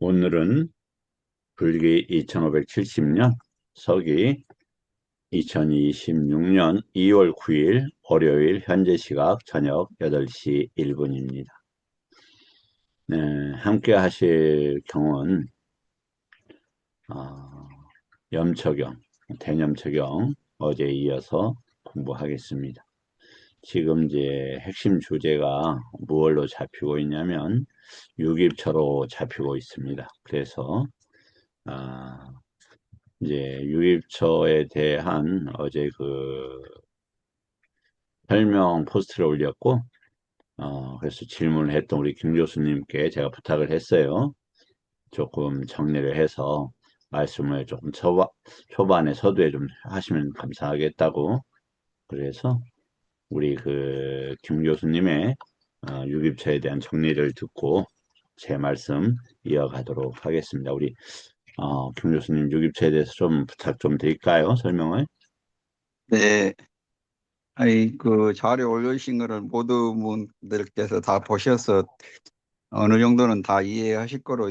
오늘은 불기 2570년, 서기 2026년 2월 9일 월요일 현재 시각 저녁 8시 1분입니다. 네, 함께 하실 경은 염초경, 대념초경 어제에 이어서 공부하겠습니다. 지금 이제 핵심 주제가 무엇로 잡히고 있냐면 유깁초로 잡히고 있습니다. 그래서 이제 유입처에 대한 어제 그 설명 포스트를 올렸고, 그래서 질문을 했던 우리 김 교수님께 제가 부탁을 했어요. 조금 정리를 해서 말씀을 조금 초반에 서두에 좀 하시면 감사하겠다고. 그래서 우리 그 김 교수님의 유입처에 대한 정리를 듣고 제 말씀 이어가도록 하겠습니다. 우리 김 교수님 유입처에 대해서 좀 부탁 좀 드릴까요? 설명을? 네, 그 자료 올려주신 거를 모두 분들께서 다 보셔서 어느 정도는 다 이해하실 거로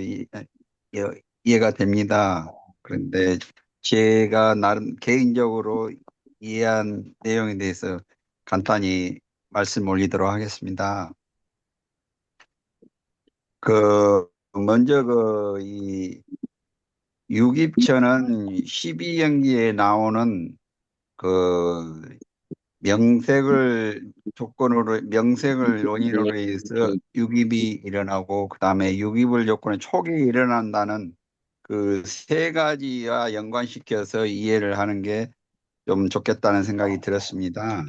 이해가 됩니다. 그런데 제가 나름 개인적으로 이해한 내용에 대해서 간단히 말씀 올리도록 하겠습니다. 먼저 이 유기천은 12연기에 나오는 그 명색을 원인으로 해서 유깁이 일어나고 그다음에 유깁을 조건에 촉이 일어난다는 그 세 가지와 연관시켜서 이해를 하는 게 좀 좋겠다는 생각이 들었습니다.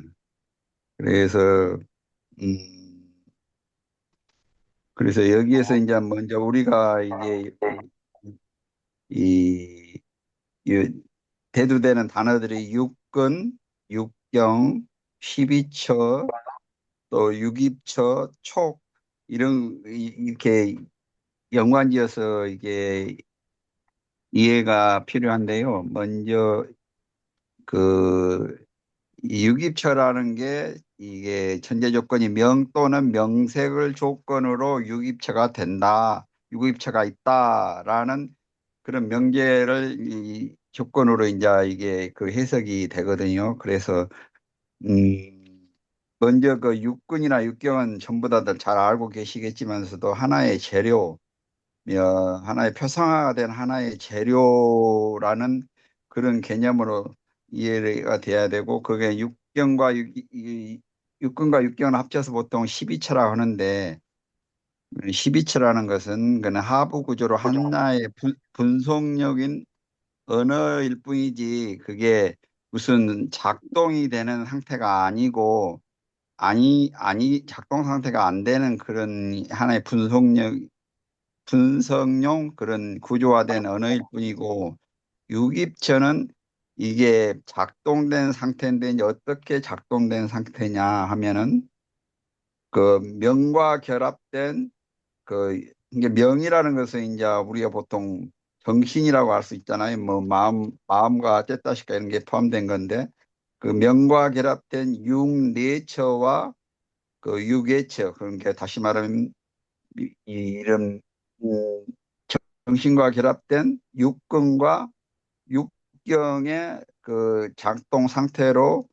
그래서 음 그래서 여기에서 이제 먼저 우리가 이제 이, 이 대두되는 단어들이 육근, 육경, 십이처, 또 유깁처, 촉 이렇게 연관지어서 이게 이해가 필요한데요. 먼저 그 유깁처라는 게 이게 전제 조건이 명 또는 명색을 조건으로 유깁처가 된다. 유깁처가 있다라는 그런 명제를 이 조건으로 이제 이게 그 해석이 되거든요. 그래서 먼저 그 육군이나 육경은 전부 다들 잘 알고 계시겠지만서도 하나의 재료, 하나의 표상화가 된 하나의 재료라는 그런 개념으로 이해가 돼야 되고, 그게 육근과 육경을 합쳐서 보통 12처라고 하는데, 12처라는 것은 그는 하부 구조로 하나의 분속력인 언어일 뿐이지, 그게 무슨 작동이 되는 상태가 아니고, 작동 상태가 안 되는 그런 하나의 분석용 그런 구조화된 언어일 뿐이고, 유깁처는 이게 작동된 상태인데, 이제 어떻게 작동된 상태냐 하면은, 그 명과 결합된 이게 명이라는 것은 이제 우리가 보통 정신이라고 할 수 있잖아요. 뭐 마음과 떼따시까 이런 게 포함된 건데, 그 명과 결합된 육내처와 그 유계처, 그러니까 다시 말하면 이런 음, 정신과 결합된 육근과 육경의 그 작동 상태로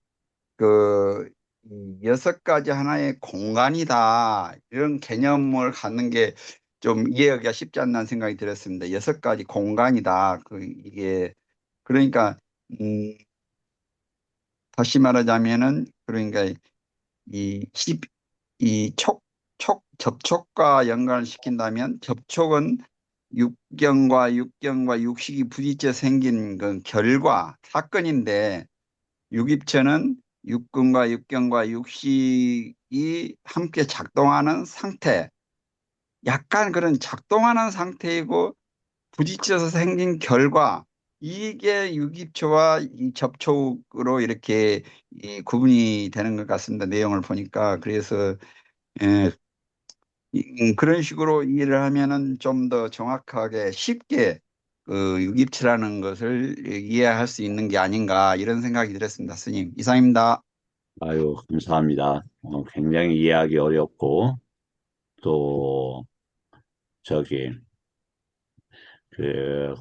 그 여섯 가지 하나의 공간이다, 이런 개념을 갖는 게 좀 이해하기가 쉽지 않나 생각이 들었습니다. 여섯 가지 공간이다. 이게 그러니까 음, 다시 말하자면은, 그러니까 이 십, 이 접촉과 연관을 시킨다면, 접촉은 육경과 육식이 부딪혀 생긴 그 결과, 사건인데, 육입체는 육근과 육식이 함께 작동하는 상태, 약간 그런 작동하는 상태이고 부딪혀서 생긴 결과, 이게 유기초와 이 접촉으로 이렇게 이 구분이 되는 것 같습니다. 내용을 보니까. 그래서 예, 그런 식으로 이해를 하면은 좀 더 정확하게 쉽게 그 유기체라는 것을 이해할 수 있는 게 아닌가, 이런 생각이 들었습니다. 스님. 이상입니다. 아유, 감사합니다. 굉장히 이해하기 어렵고, 또, 저기,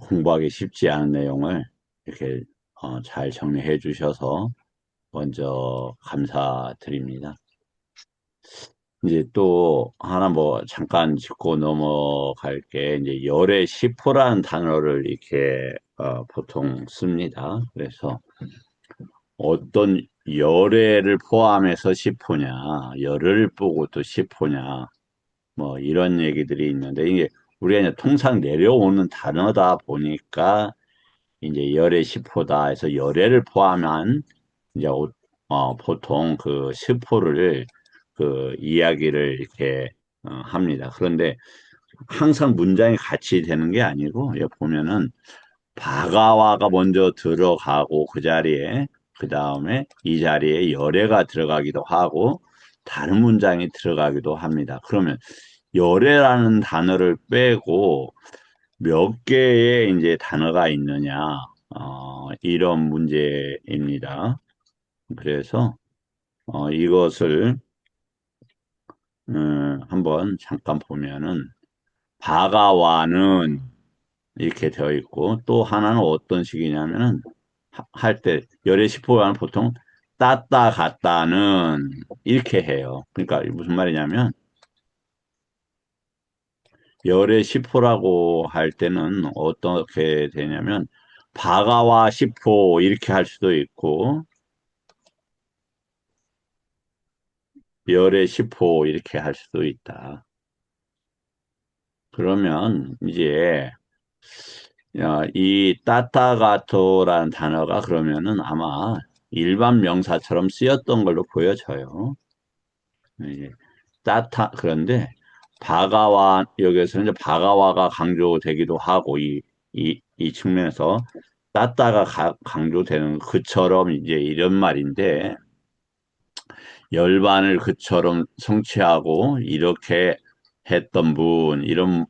공부하기 쉽지 않은 내용을 이렇게 잘 정리해 주셔서 먼저 감사드립니다. 이제 또 하나 뭐 잠깐 짚고 넘어갈 게 이제 열의 시포라는 단어를 이렇게 보통 씁니다. 그래서 어떤 열애를 포함해서 시포냐, 열을 보고 또 시포냐, 뭐 이런 얘기들이 있는데 이게 우리가 이제 통상 내려오는 단어다 보니까 이제 열의 시포다 해서 열애를 포함한 이제 보통 그 시포를 그 이야기를 이렇게 합니다. 그런데 항상 문장이 같이 되는 게 아니고 여기 보면은 바가와가 먼저 들어가고 그 자리에 그 다음에 이 자리에 열애가 들어가기도 하고 다른 문장이 들어가기도 합니다. 그러면 열애라는 단어를 빼고 몇 개의 이제 단어가 있느냐 이런 문제입니다. 그래서 이것을 한번 잠깐 보면은 바가와는 이렇게 되어 있고 또 하나는 어떤 식이냐면은 할 때 열의 시포와는 보통 따따 갔다는 이렇게 해요. 그러니까 무슨 말이냐면 열의 시포라고 할 때는 어떻게 되냐면 바가와 시포 이렇게 할 수도 있고 열의 시포 이렇게 할 수도 있다. 그러면 이제 이 따따가토라는 단어가 그러면은 아마 일반 명사처럼 쓰였던 걸로 보여져요. 이제 그런데 바가와 여기서는 이제 바가와가 강조되기도 하고 이 측면에서 따따가 강조되는 그처럼 이제 이런 말인데 열반을 그처럼 성취하고 이렇게 했던 분 이런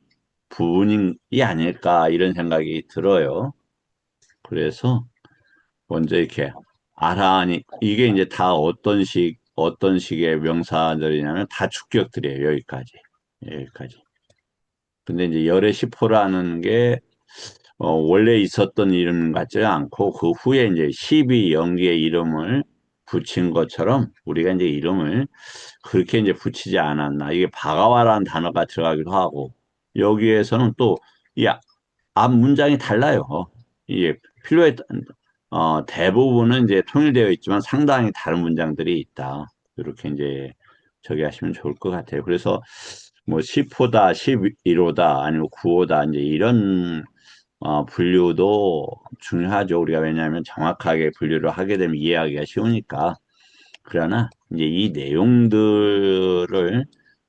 분이 아닐까 이런 생각이 들어요. 그래서 먼저 이렇게 아라하니 이게 이제 다 어떤 식의 명사들이냐면 다 주격들이에요. 여기까지. 근데 이제 열의 시포라는 게 원래 있었던 이름 같지 않고 그 후에 이제 12 연기의 이름을 붙인 것처럼 우리가 이제 이름을 그렇게 이제 붙이지 않았나. 이게 바가와라는 단어가 들어가기도 하고 여기에서는 또 이 앞 문장이 달라요. 이게 필요에 대부분은 이제 통일되어 있지만 상당히 다른 문장들이 있다. 이렇게 이제 저기 하시면 좋을 것 같아요. 그래서 뭐 10호다, 11호다, 아니면 9호다, 이제 이런 분류도 중요하죠. 우리가 왜냐하면 정확하게 분류를 하게 되면 이해하기가 쉬우니까. 그러나 이제 이 내용들을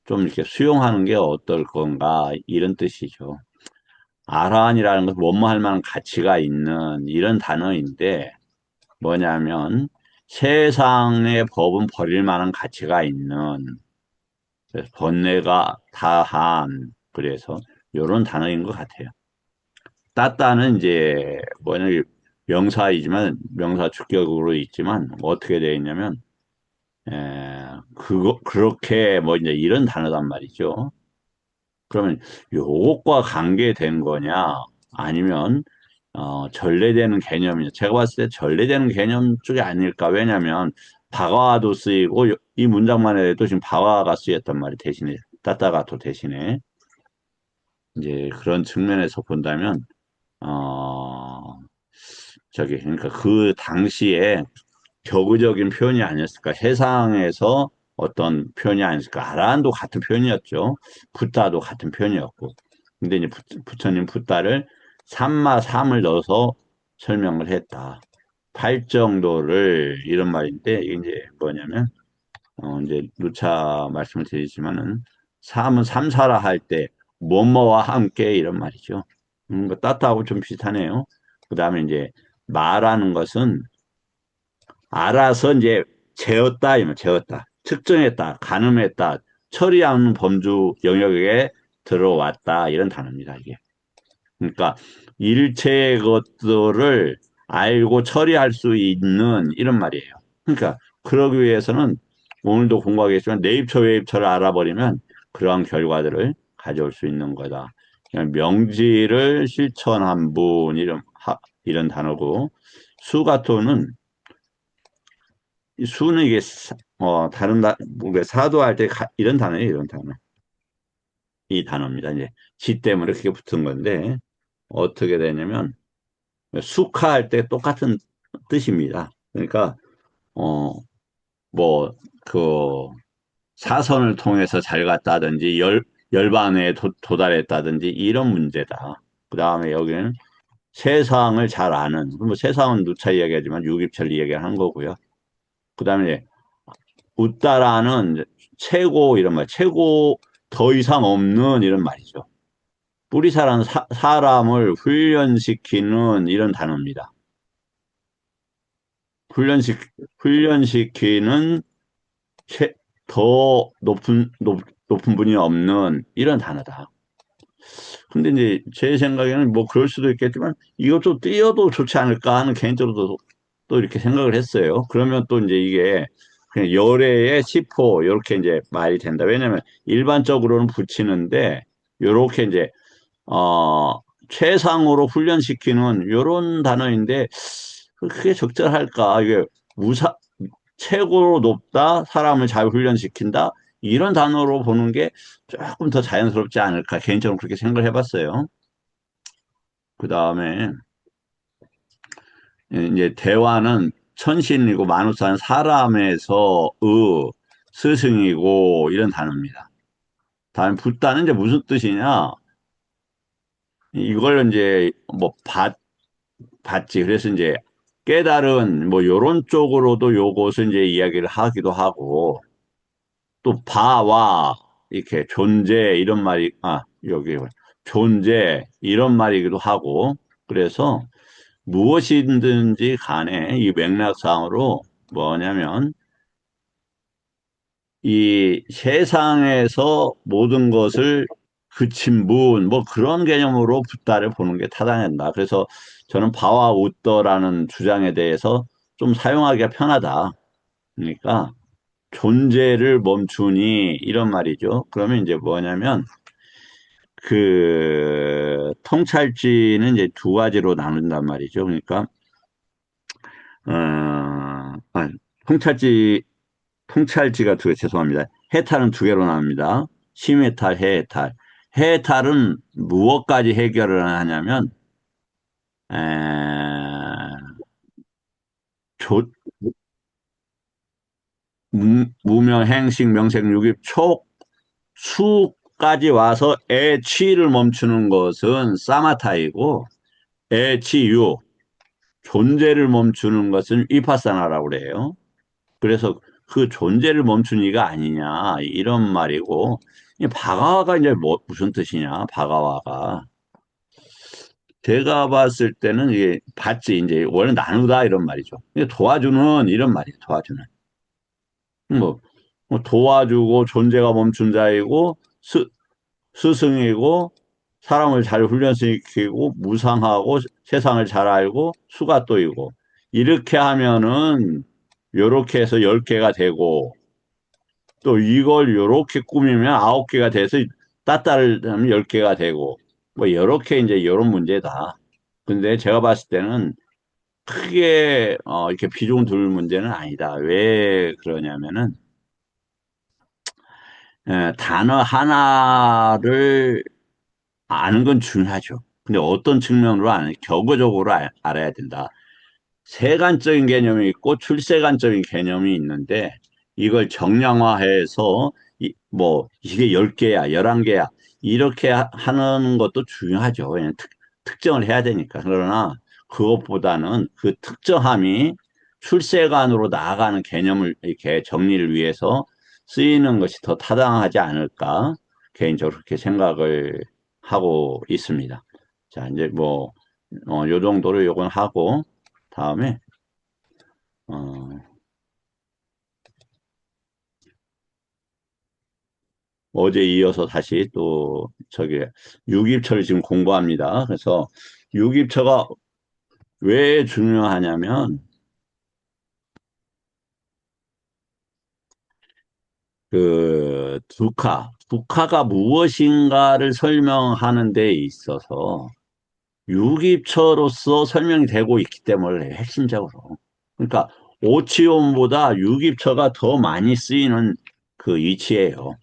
좀 이렇게 수용하는 게 어떨 건가 이런 뜻이죠. 아란이라는 것은 뭐뭐 할 만한 가치가 있는 이런 단어인데 뭐냐면 세상의 법은 버릴 만한 가치가 있는 그래서 번뇌가 다한 그래서 이런 단어인 것 같아요. 따따는 이제 뭐냐 명사이지만 명사 주격으로 있지만 어떻게 되어 있냐면 그거 그렇게 뭐 이제 이런 단어단 말이죠. 그러면 요것과 관계된 거냐 아니면 전래되는 개념이냐 제가 봤을 때 전래되는 개념 쪽이 아닐까 왜냐하면 바가와도 쓰이고 이 문장만 해도 지금 바가와가 쓰였단 말이 대신에 따따가토 대신에 이제 그런 측면에서 본다면 어 저기 그러니까 그 당시에 격의적인 표현이 아니었을까 해상에서 어떤 표현이 아니었을까 아란도 같은 표현이었죠 붓다도 같은 표현이었고 근데 이제 부처님 붓다를 삼마 삼을 넣어서 설명을 했다. 팔 정도를 이런 말인데 이게 이제 뭐냐면 이제 누차 말씀을 드리지만은 삼은 삼사라 할 때 뭐뭐와 함께 이런 말이죠. 그 따뜻하고 좀 비슷하네요. 그 다음에 이제 마라는 것은 알아서 이제 재었다, 이면 재었다. 측정했다, 가늠했다, 처리하는 범주 영역에 들어왔다, 이런 단어입니다, 이게. 그러니까 일체의 것들을 알고 처리할 수 있는 이런 말이에요. 그러니까 그러기 위해서는 오늘도 공부하겠지만 내입처, 외입처를 알아버리면 그러한 결과들을 가져올 수 있는 거다. 그냥 명지를 실천한 분, 이런 단어고, 수가토는, 이 수는 이게, 뭐, 사도할 때 이런 단어예요, 이런 단어. 이 단어입니다. 이제, 지 때문에 그게 붙은 건데, 어떻게 되냐면, 숙하할 때 똑같은 뜻입니다. 그러니까, 어, 뭐, 그, 사선을 통해서 잘 갔다든지, 열반에 도달했다든지, 이런 문제다. 그 다음에 여기는 세상을 잘 아는, 뭐 세상은 누차 이야기하지만 유깁철 이야기한 거고요. 그 다음에 웃다라는 최고 이런 말, 최고 더 이상 없는 이런 말이죠. 뿌리사라는 사람을 훈련시키는 이런 단어입니다. 훈련시, 훈련시키는 더 높은 분이 없는 이런 단어다. 근데 이제 제 생각에는 뭐 그럴 수도 있겠지만 이것도 띄어도 좋지 않을까 하는 개인적으로도 또 이렇게 생각을 했어요. 그러면 또 이제 이게 그냥 열애의 시포 이렇게 이제 말이 된다. 왜냐면 일반적으로는 붙이는데 요렇게 이제 어 최상으로 훈련시키는 요런 단어인데 그게 적절할까? 이게 무사 최고로 높다, 사람을 잘 훈련시킨다, 이런 단어로 보는 게 조금 더 자연스럽지 않을까, 개인적으로 그렇게 생각을 해봤어요. 그 다음에, 이제 대화는 천신이고 만우산 사람에서 스승이고, 이런 단어입니다. 다음에 붓다는 이제 무슨 뜻이냐, 이걸 이제 뭐 받지. 그래서 이제 깨달은 뭐 요런 쪽으로도 요것을 이제 이야기를 하기도 하고, 또 바와 이렇게 존재 이런 말이 여기 존재 이런 말이기도 하고 그래서 무엇이든지 간에 이 맥락상으로 뭐냐면 이 세상에서 모든 것을 그친 분, 뭐 그런 개념으로 붓다를 보는 게 타당한다. 그래서 저는 바와 웃더라는 주장에 대해서 좀 사용하기가 편하다. 그러니까 존재를 멈추니 이런 말이죠. 그러면 이제 뭐냐면 그 통찰지는 이제 두 가지로 나눈단 말이죠. 그러니까 아, 통찰지 통찰지가 죄송합니다. 해탈은 두 개로 나눕니다. 심해탈, 해해탈. 해해탈은 무엇까지 해결을 하냐면 에, 조, 무명, 행식, 명색, 육입, 촉, 수까지 와서 애취를 멈추는 것은 사마타이고 애취유, 존재를 멈추는 것은 위파사나라고 그래요. 그래서 그 존재를 멈춘 이가 아니냐 이런 말이고 이 바가와가 이제 무슨 뜻이냐 바가와가 제가 봤을 때는 이게 받지 이제 원래 나누다 이런 말이죠. 도와주는 이런 말이에요. 도와주는 뭐, 뭐 도와주고 존재가 멈춘 자이고 스승이고 사람을 잘 훈련시키고 무상하고 세상을 잘 알고 수가또이고 이렇게 하면은 요렇게 해서 10개가 되고 또 이걸 요렇게 꾸미면 9개가 돼서 따따를 하면 10개가 되고 뭐 요렇게 이제 요런 문제다. 근데 제가 봤을 때는 크게 이렇게 비중 둘 문제는 아니다. 왜 그러냐면은 단어 하나를 아는 건 중요하죠. 근데 어떤 측면으로 아는, 격어적으로 알아야 된다. 세간적인 개념이 있고 출세간적인 개념이 있는데 이걸 정량화해서 뭐 이게 10개야, 11개야 이렇게 하는 것도 중요하죠. 왜냐면 특정을 해야 되니까. 그러나 그것보다는 그 특정함이 출세관으로 나아가는 개념을 이렇게 정리를 위해서 쓰이는 것이 더 타당하지 않을까 개인적으로 그렇게 생각을 하고 있습니다. 자, 이제 뭐, 요 정도로 요건 하고, 다음에, 어, 어제 이어서 다시 또, 유깁처를 지금 공부합니다. 그래서 유깁처가 왜 중요하냐면, 그, 국화가 무엇인가를 설명하는 데 있어서 유기처로서 설명이 되고 있기 때문에 핵심적으로. 그러니까 오치온보다 유기처가 더 많이 쓰이는 그 이치예요.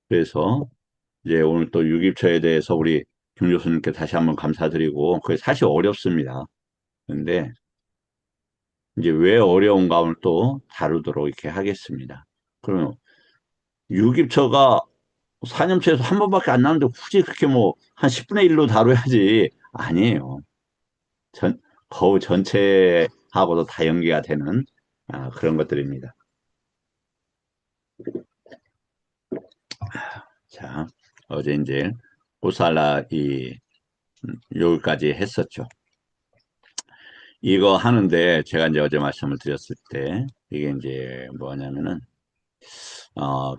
그래서 이제 오늘 또 유기처에 대해서 우리 김 교수님께 다시 한번 감사드리고, 그게 사실 어렵습니다. 근데 이제 왜 어려운가 오늘 또 다루도록 이렇게 하겠습니다. 그러면 유기처가 4년치에서 한 번밖에 안 나오는데 굳이 그렇게 뭐 한 10분의 1로 다뤄야지. 아니에요. 전, 거의 전체하고도 다 연계가 되는 그런 것들입니다. 자, 어제 이제 오살라 여기까지 했었죠. 이거 하는데 제가 이제 어제 말씀을 드렸을 때 이게 이제 뭐냐면은 어,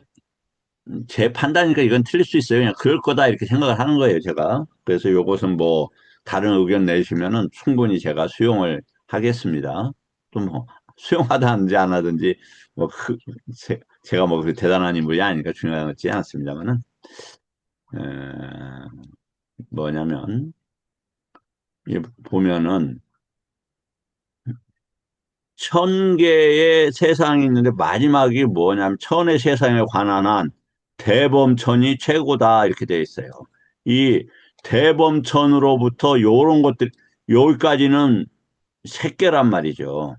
제 판단이니까 이건 틀릴 수 있어요. 그냥 그럴 거다 이렇게 생각을 하는 거예요, 제가. 그래서 요것은 뭐 다른 의견 내시면은 충분히 제가 수용을 하겠습니다. 또 뭐 수용하든지 안 하든지 뭐 제가 뭐 그 대단한 인물이 아니니까 중요하지 않습니다만은 뭐냐면 이 보면은 1000개의 세상이 있는데 마지막이 뭐냐면 천의 세상에 관한 한 대범천이 최고다 이렇게 되어 있어요. 이 대범천으로부터 요런 것들 여기까지는 새끼란 말이죠.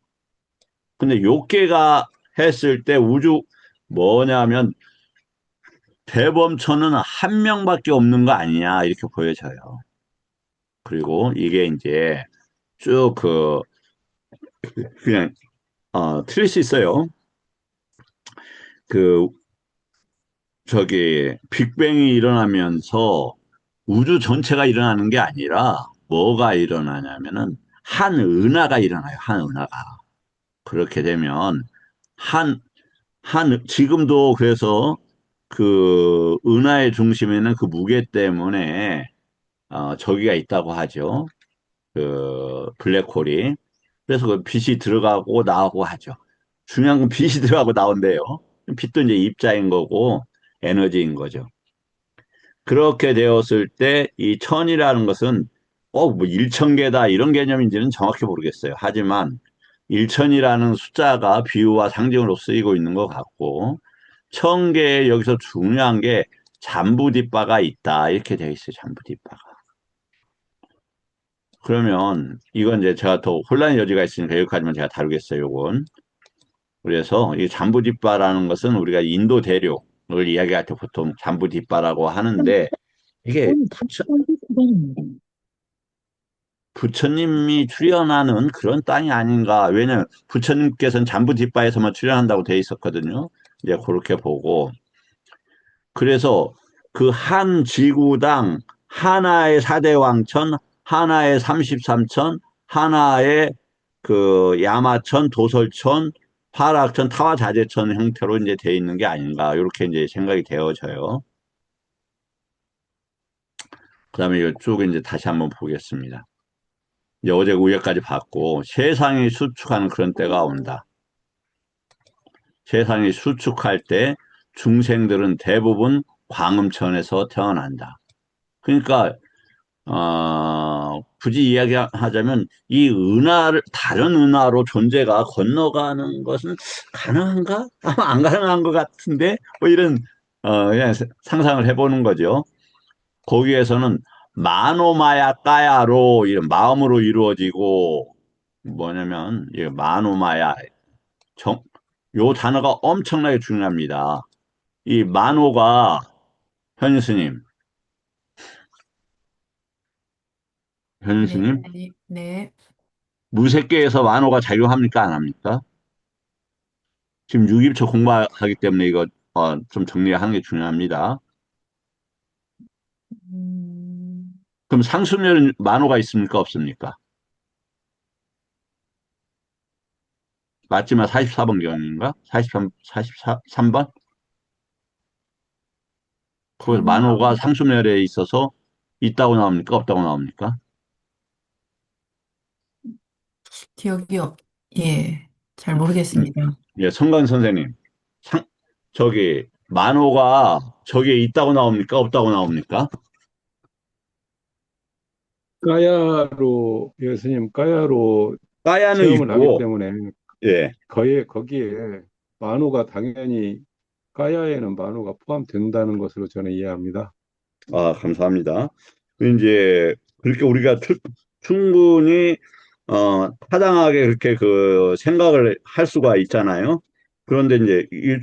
근데 요개가 했을 때 우주 뭐냐면 대범천은 한 명밖에 없는 거 아니냐 이렇게 보여져요. 그리고 이게 이제 쭉 그냥 틀릴 수 있어요. 그 빅뱅이 일어나면서 우주 전체가 일어나는 게 아니라 뭐가 일어나냐면은 한 은하가 일어나요. 한 은하가. 그렇게 되면 한, 지금도 그래서 그 은하의 중심에는 그 무게 때문에 저기가 있다고 하죠. 그 블랙홀이. 그래서 그 빛이 들어가고 나오고 하죠. 중요한 건 빛이 들어가고 나온대요. 빛도 이제 입자인 거고 에너지인 거죠. 그렇게 되었을 때 이 천이라는 것은 뭐 1,000개다 이런 개념인지는 정확히 모르겠어요. 하지만 1천이라는 숫자가 비유와 상징으로 쓰이고 있는 것 같고 1,000개의 여기서 중요한 게 잠부뒷바가 있다 이렇게 되어 있어요. 잠부뒷바가. 그러면 이건 이제 제가 더 혼란의 여지가 있으니까 여기까지만 제가 다루겠어요. 요건. 그래서 이 잠부뒷바라는 것은 우리가 인도 대륙을 이야기할 때 보통 잠부뒷바라고 하는데 이게 부처님이 출연하는 그런 땅이 아닌가. 왜냐면 부처님께서는 잠부뒷바에서만 출연한다고 돼 있었거든요. 이제 그렇게 보고. 그래서 그 한 지구당 하나의 4대 왕천, 하나의 33천, 하나의 그 야마천, 도솔천, 화락천, 타화자재천 형태로 이제 돼 있는 게 아닌가. 이렇게 이제 생각이 되어져요. 그 다음에 이쪽 이제 다시 한번 보겠습니다. 이제 어제 우여까지 봤고 세상이 수축하는 그런 때가 온다. 세상이 수축할 때 중생들은 대부분 광음천에서 태어난다. 그러니까 굳이 이야기하자면 이 은하를 다른 은하로 존재가 건너가는 것은 가능한가? 아마 안 가능한 것 같은데 뭐 이런 그냥 상상을 해보는 거죠. 거기에서는 마노마야 까야로 이런 마음으로 이루어지고 뭐냐면 이 마노마야 정, 요 단어가 엄청나게 중요합니다. 이 만호가 현스님 현스 네, 님 네, 네. 무색계에서 만호가 작용합니까? 안 합니까? 지금 6.1초 공부하기 때문에 이거 좀 정리하는 게 중요합니다. 음, 그럼 상수멸은 만호가 있습니까? 없습니까? 맞지만 44번 경인가? 43, 43번? 거기서 아니요. 만호가 상수멸에 있어서 있다고 나옵니까? 없다고 나옵니까? 기억이, 예, 잘 음, 모르겠습니다. 예, 성관 선생님. 상, 저기, 만호가 저기에 있다고 나옵니까? 없다고 나옵니까? 까야로, 예수님, 까야로 까야는 체험을 하기 있고, 때문에 예. 거기에 만호가 당연히 까야에는 만호가 포함된다는 것으로 저는 이해합니다. 아, 감사합니다. 이제, 그렇게 우리가 충분히, 타당하게 그렇게 그 생각을 할 수가 있잖아요. 그런데 이제 이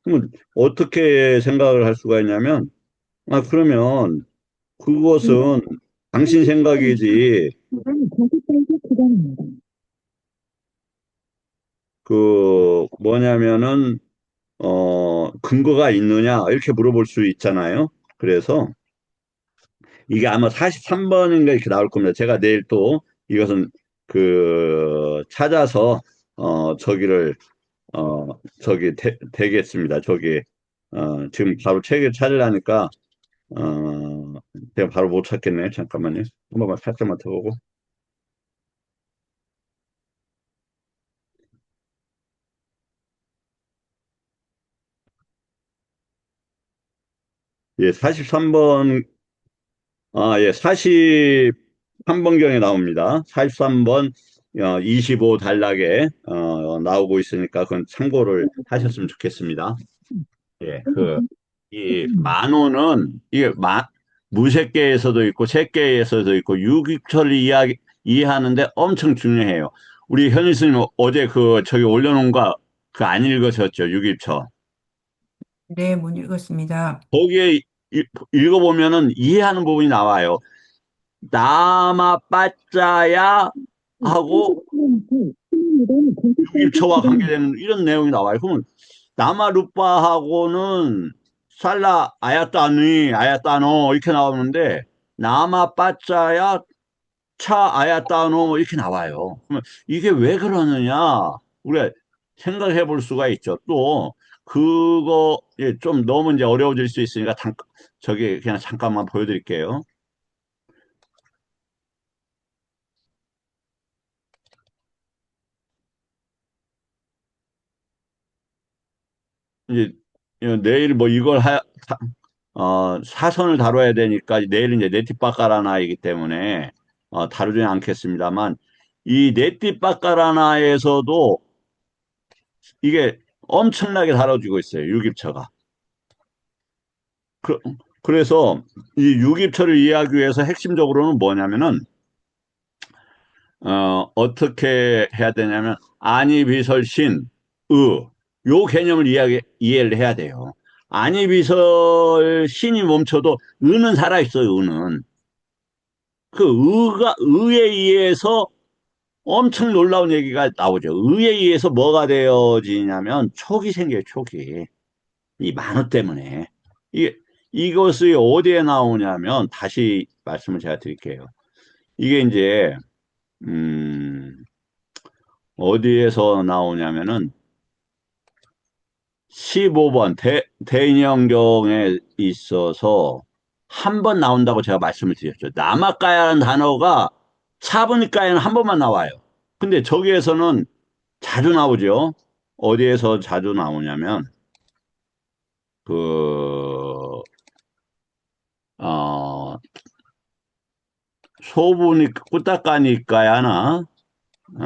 그러면 어떻게 생각을 할 수가 있냐면, 아, 그러면 그것은 당신 생각이지, 그, 뭐냐면은, 근거가 있느냐, 이렇게 물어볼 수 있잖아요. 그래서 이게 아마 43번인가 이렇게 나올 겁니다. 제가 내일 또 이것은 그, 찾아서, 저기를, 되겠습니다. 지금 바로 책을 찾으려니까, 제가 바로 못 찾겠네요. 잠깐만요. 한 번만 살짝만 더 보고. 예, 43번, 예, 43번경에 나옵니다. 43번, 25 단락에, 나오고 있으니까 그건 참고를 하셨으면 좋겠습니다. 예, 이 만호는, 무색계에서도 있고, 색계에서도 있고, 유기체를 이해하는데 엄청 중요해요. 우리 현일 스님 어제 저기 올려놓은 거, 그 안 읽으셨죠? 유기체. 네, 못 읽었습니다. 거기에 읽어보면은 이해하는 부분이 나와요. 나마 빠짜야 하고 육입처와 관계되는 이런 내용이 나와요. 그러면 나마루빠하고는 살라 아야따니 아야따노 이렇게 나오는데 나마 빠짜야 차 아야따노 이렇게 나와요. 그러면 이게 왜 그러느냐 우리가 생각해 볼 수가 있죠. 또 그거 좀 너무 이제 어려워질 수 있으니까 저기 그냥 잠깐만 보여드릴게요. 이제 내일 뭐 사선을 다뤄야 되니까 내일은 이제 네티바까라나이기 때문에 다루지는 않겠습니다만 이 네티바까라나에서도 이게 엄청나게 다뤄지고 있어요. 유깁처가. 그, 그래서 이 유깁처를 이해하기 위해서 핵심적으로는 뭐냐면은 어떻게 해야 되냐면 안이비설신 요 개념을 이해를 해야 돼요. 안이비설신이 멈춰도 의는 살아있어요. 의는 그 의에 의해서 엄청 놀라운 얘기가 나오죠. 의에 의해서 뭐가 되어지냐면 촉이 생겨요. 촉이 이 만호 때문에 이것이 어디에 나오냐면 다시 말씀을 제가 드릴게요. 이게 이제 음, 어디에서 나오냐면은 15번 대인형경에 있어서 한 번 나온다고 제가 말씀을 드렸죠. 남아까야라는 단어가 차분이까야는 한 번만 나와요. 근데 저기에서는 자주 나오죠. 어디에서 자주 나오냐면 그 어, 소분이 꾸딱가니까야나 어,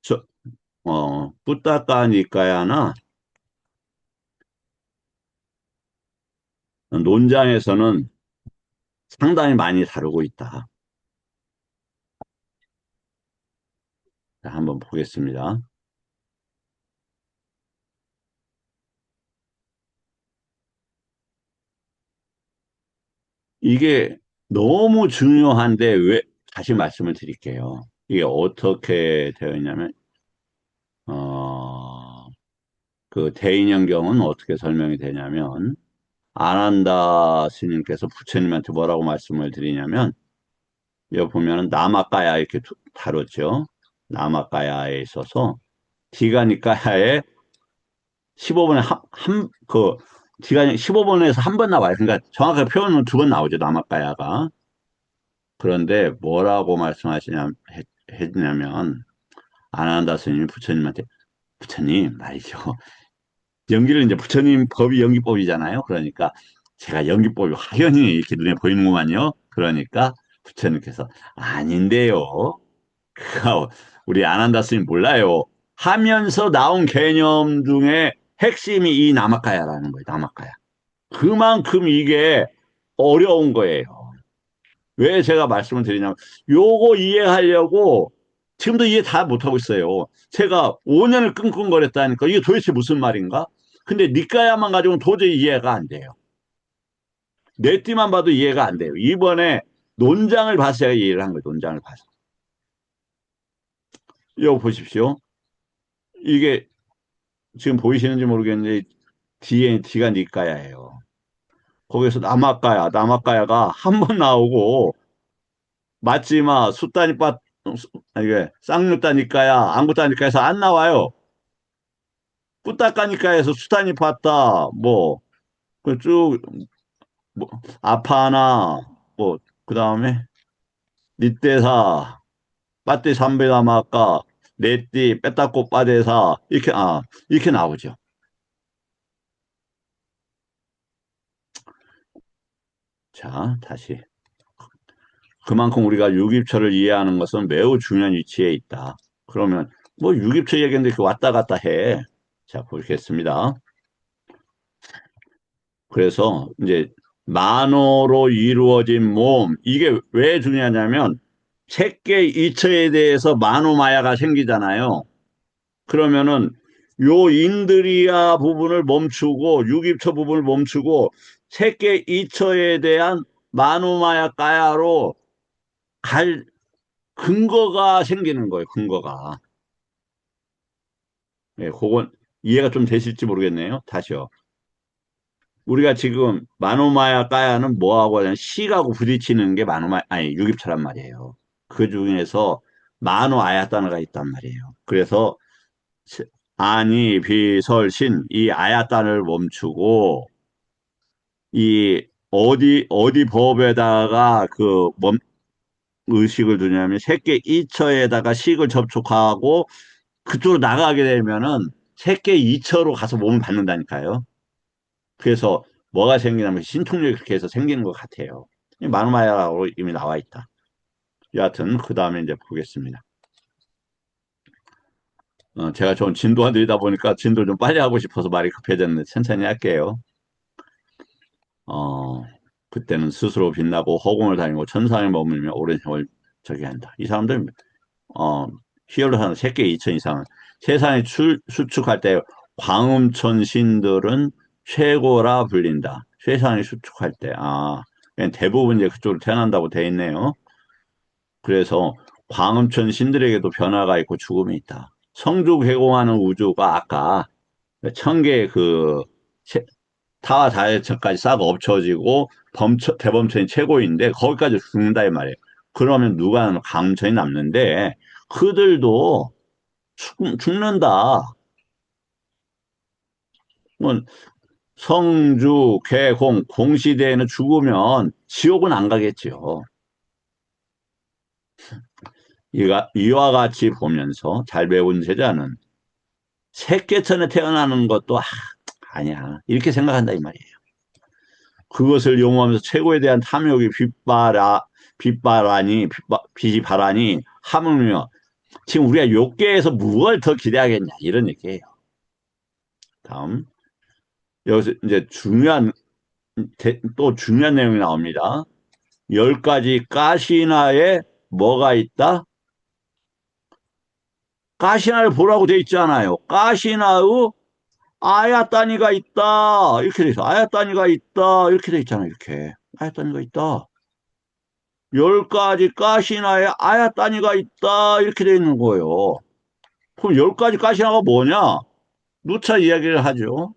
저, 꾸딱가니까야나 논장에서는 상당히 많이 다루고 있다. 자, 한번 보겠습니다. 이게 너무 중요한데 다시 말씀을 드릴게요. 이게 어떻게 되어 있냐면, 어, 그 대인연경은 어떻게 설명이 되냐면, 아난다 스님께서 부처님한테 뭐라고 말씀을 드리냐면, 여기 보면은 남아까야 이렇게 다뤘죠. 남아까야에 있어서, 디가니까야에 15번에 디가니 15번에서 한 번 나와요. 그러니까 정확하게 표현은 두 번 나오죠. 남아까야가. 그런데 뭐라고 했냐면, 아난다 스님이 부처님한테, 부처님 말이죠. 연기를 이제 부처님 법이 연기법이잖아요. 그러니까 제가 연기법이 확연히 이렇게 눈에 보이는구만요. 그러니까 부처님께서 아닌데요. 그거 우리 아난다 스님 몰라요. 하면서 나온 개념 중에 핵심이 이 나마카야라는 거예요. 나마카야. 그만큼 이게 어려운 거예요. 왜 제가 말씀을 드리냐면 요거 이해하려고 지금도 이해 다 못하고 있어요. 제가 5년을 끙끙거렸다니까 이게 도대체 무슨 말인가? 근데 니까야만 가지고는 도저히 이해가 안 돼요. 내 띠만 봐도 이해가 안 돼요. 이번에 논장을 봐서 제가 이해를 한 거예요. 논장을 봐서. 이거 보십시오. 이게 지금 보이시는지 모르겠는데 D가 니까야예요. 거기서 남아까야가 한 번 나오고 맞지마 숫다니빠 이게 쌍육다니까야 안구다니까에서 안 나와요. 뿌따까니까에서 수타니 봤다 뭐그쭉 뭐, 아파나 뭐 그다음에 니떼사 빠띠 삼베다마까 네띠 빼따꼬 빠데사 이렇게 나오죠. 자 다시 그만큼 우리가 유깁처를 이해하는 것은 매우 중요한 위치에 있다. 그러면 뭐 유깁처 얘기인데 이렇게 왔다 갔다 해. 자 보겠습니다. 그래서 이제 만호로 이루어진 몸 이게 왜 중요하냐면 색계 이처에 대해서 만호마야가 생기잖아요. 그러면은 요 인드리아 부분을 멈추고 유깁처 부분을 멈추고 색계 이처에 대한 만호마야 까야로 갈 근거가 생기는 거예요. 근거가. 네, 그건 이해가 좀 되실지 모르겠네요. 다시요. 우리가 지금 마노마야 까야는 뭐하고 하냐면 시하고 부딪히는 게 마노마 아니 유깁처란 말이에요. 그 중에서 마노 아야 단어가 있단 말이에요. 그래서 아니 비설신 이 아야 단어를 멈추고 이 어디 법에다가 의식을 두냐면 새끼 이처에다가 식을 접촉하고 그쪽으로 나가게 되면은 새끼 이처로 가서 몸을 받는다니까요. 그래서 뭐가 생기냐면 신통력이 그렇게 해서 생기는 것 같아요. 마누마야라고 이미 나와 있다. 여하튼 그 다음에 이제 보겠습니다. 제가 좀 진도가 느리다 보니까 진도 좀 빨리 하고 싶어서 말이 급해졌는데 천천히 할게요. 그때는 스스로 빛나고 허공을 다니고 천상에 머물며 오랜 세월 저기 한다. 이 사람들 희열로 사는 세계 2천 이상은 세상에 수축할 때 광음천 신들은 최고라 불린다. 세상에 수축할 때. 그냥 대부분 이제 그쪽으로 태어난다고 돼 있네요. 그래서 광음천 신들에게도 변화가 있고 죽음이 있다. 성주개공하는 우주가 아까 천개의 타와 다해천까지 싹 엎쳐지고 대범천이 최고인데 거기까지 죽는다 이 말이에요. 그러면 누가 광음천이 남는데 그들도 죽는다. 성주, 개공, 공시대에는 죽으면 지옥은 안 가겠지요. 이와 같이 보면서 잘 배운 제자는 새끼천에 태어나는 것도 아니야. 이렇게 생각한다 이 말이에요. 그것을 용어하면서 최고에 대한 탐욕이 빛이 바라니 하물며 지금 우리가 욕계에서 무엇을 더 기대하겠냐 이런 얘기예요. 다음 여기서 이제 또 중요한 내용이 나옵니다. 10가지 가시나에 뭐가 있다? 가시나를 보라고 돼 있잖아요. 가시나의 아야따니가 있다. 이렇게 돼 있어. 아야따니가 있다. 이렇게 돼 있잖아요. 이렇게. 아야따니가 있다. 10가지 가시나에 아야따니가 있다. 이렇게 돼 있는 거예요. 그럼 10가지 가시나가 뭐냐? 누차 이야기를 하죠.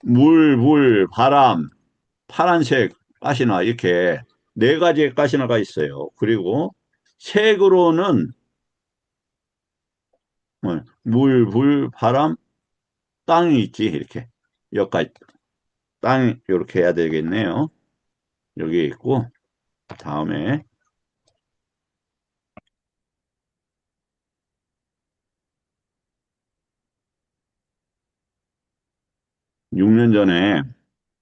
물, 바람, 파란색 가시나 이렇게 4가지의 가시나가 있어요. 그리고 색으로는 물, 불, 바람, 땅이 있지 이렇게 여기까지 땅 이렇게 해야 되겠네요. 여기 있고 다음에 6년 전에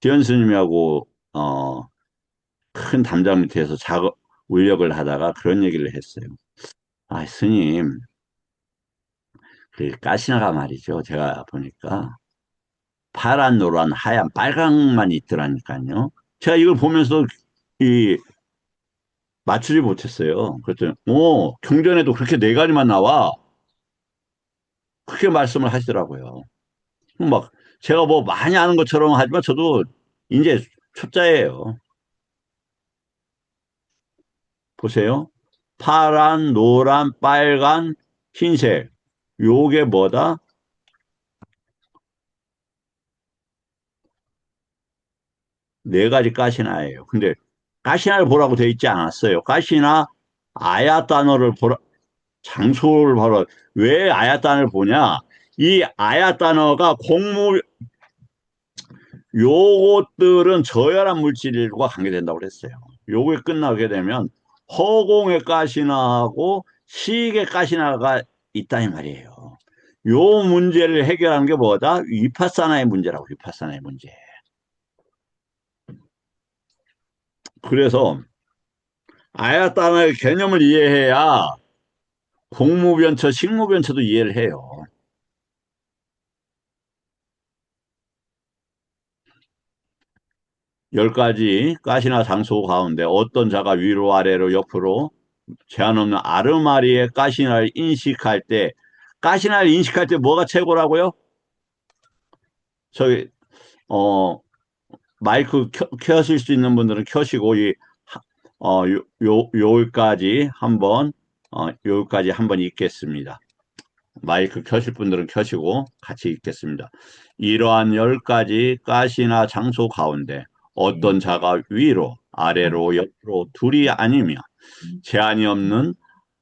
지연 스님하고 큰 담장 밑에서 작업 울력을 하다가 그런 얘기를 했어요. 아, 스님, 그 가시나가 말이죠. 제가 보니까 파란, 노란, 하얀, 빨강만 있더라니까요. 제가 이걸 보면서 이 맞추지 못했어요. 그랬더니, 경전에도 그렇게 네 가지만 나와. 그렇게 말씀을 하시더라고요. 막, 제가 뭐 많이 아는 것처럼 하지만 저도 이제 초짜예요. 보세요. 파란, 노란, 빨간, 흰색. 요게 뭐다? 네 가지 가시나예요. 근데 가시나를 보라고 돼 있지 않았어요. 가시나 아야 단어를 보라, 장소를 보라. 왜 아야 단어를 보냐? 이 아야 단어가 요것들은 저열한 물질과 관계된다고 그랬어요. 요게 끝나게 되면 허공의 가시나하고 시익의 가시나가 있다 이 말이에요. 요 문제를 해결하는 게 뭐다? 위파사나의 문제라고, 위파사나의 문제. 그래서 아야따나의 개념을 이해해야 공무변처, 식무변처도 이해를 해요. 열 가지 가시나 장소 가운데 어떤 자가 위로 아래로 옆으로 제한 없는 아르마리의 가시나를 인식할 때, 가시나를 인식할 때 뭐가 최고라고요? 저기 마이크 켜실 수 있는 분들은 켜시고 여기까지 한번 여기까지 한번 읽겠습니다. 마이크 켜실 분들은 켜시고 같이 읽겠습니다. 이러한 10가지 가시나 장소 가운데 어떤 자가 위로, 아래로, 옆으로 둘이 아니며 제한이 없는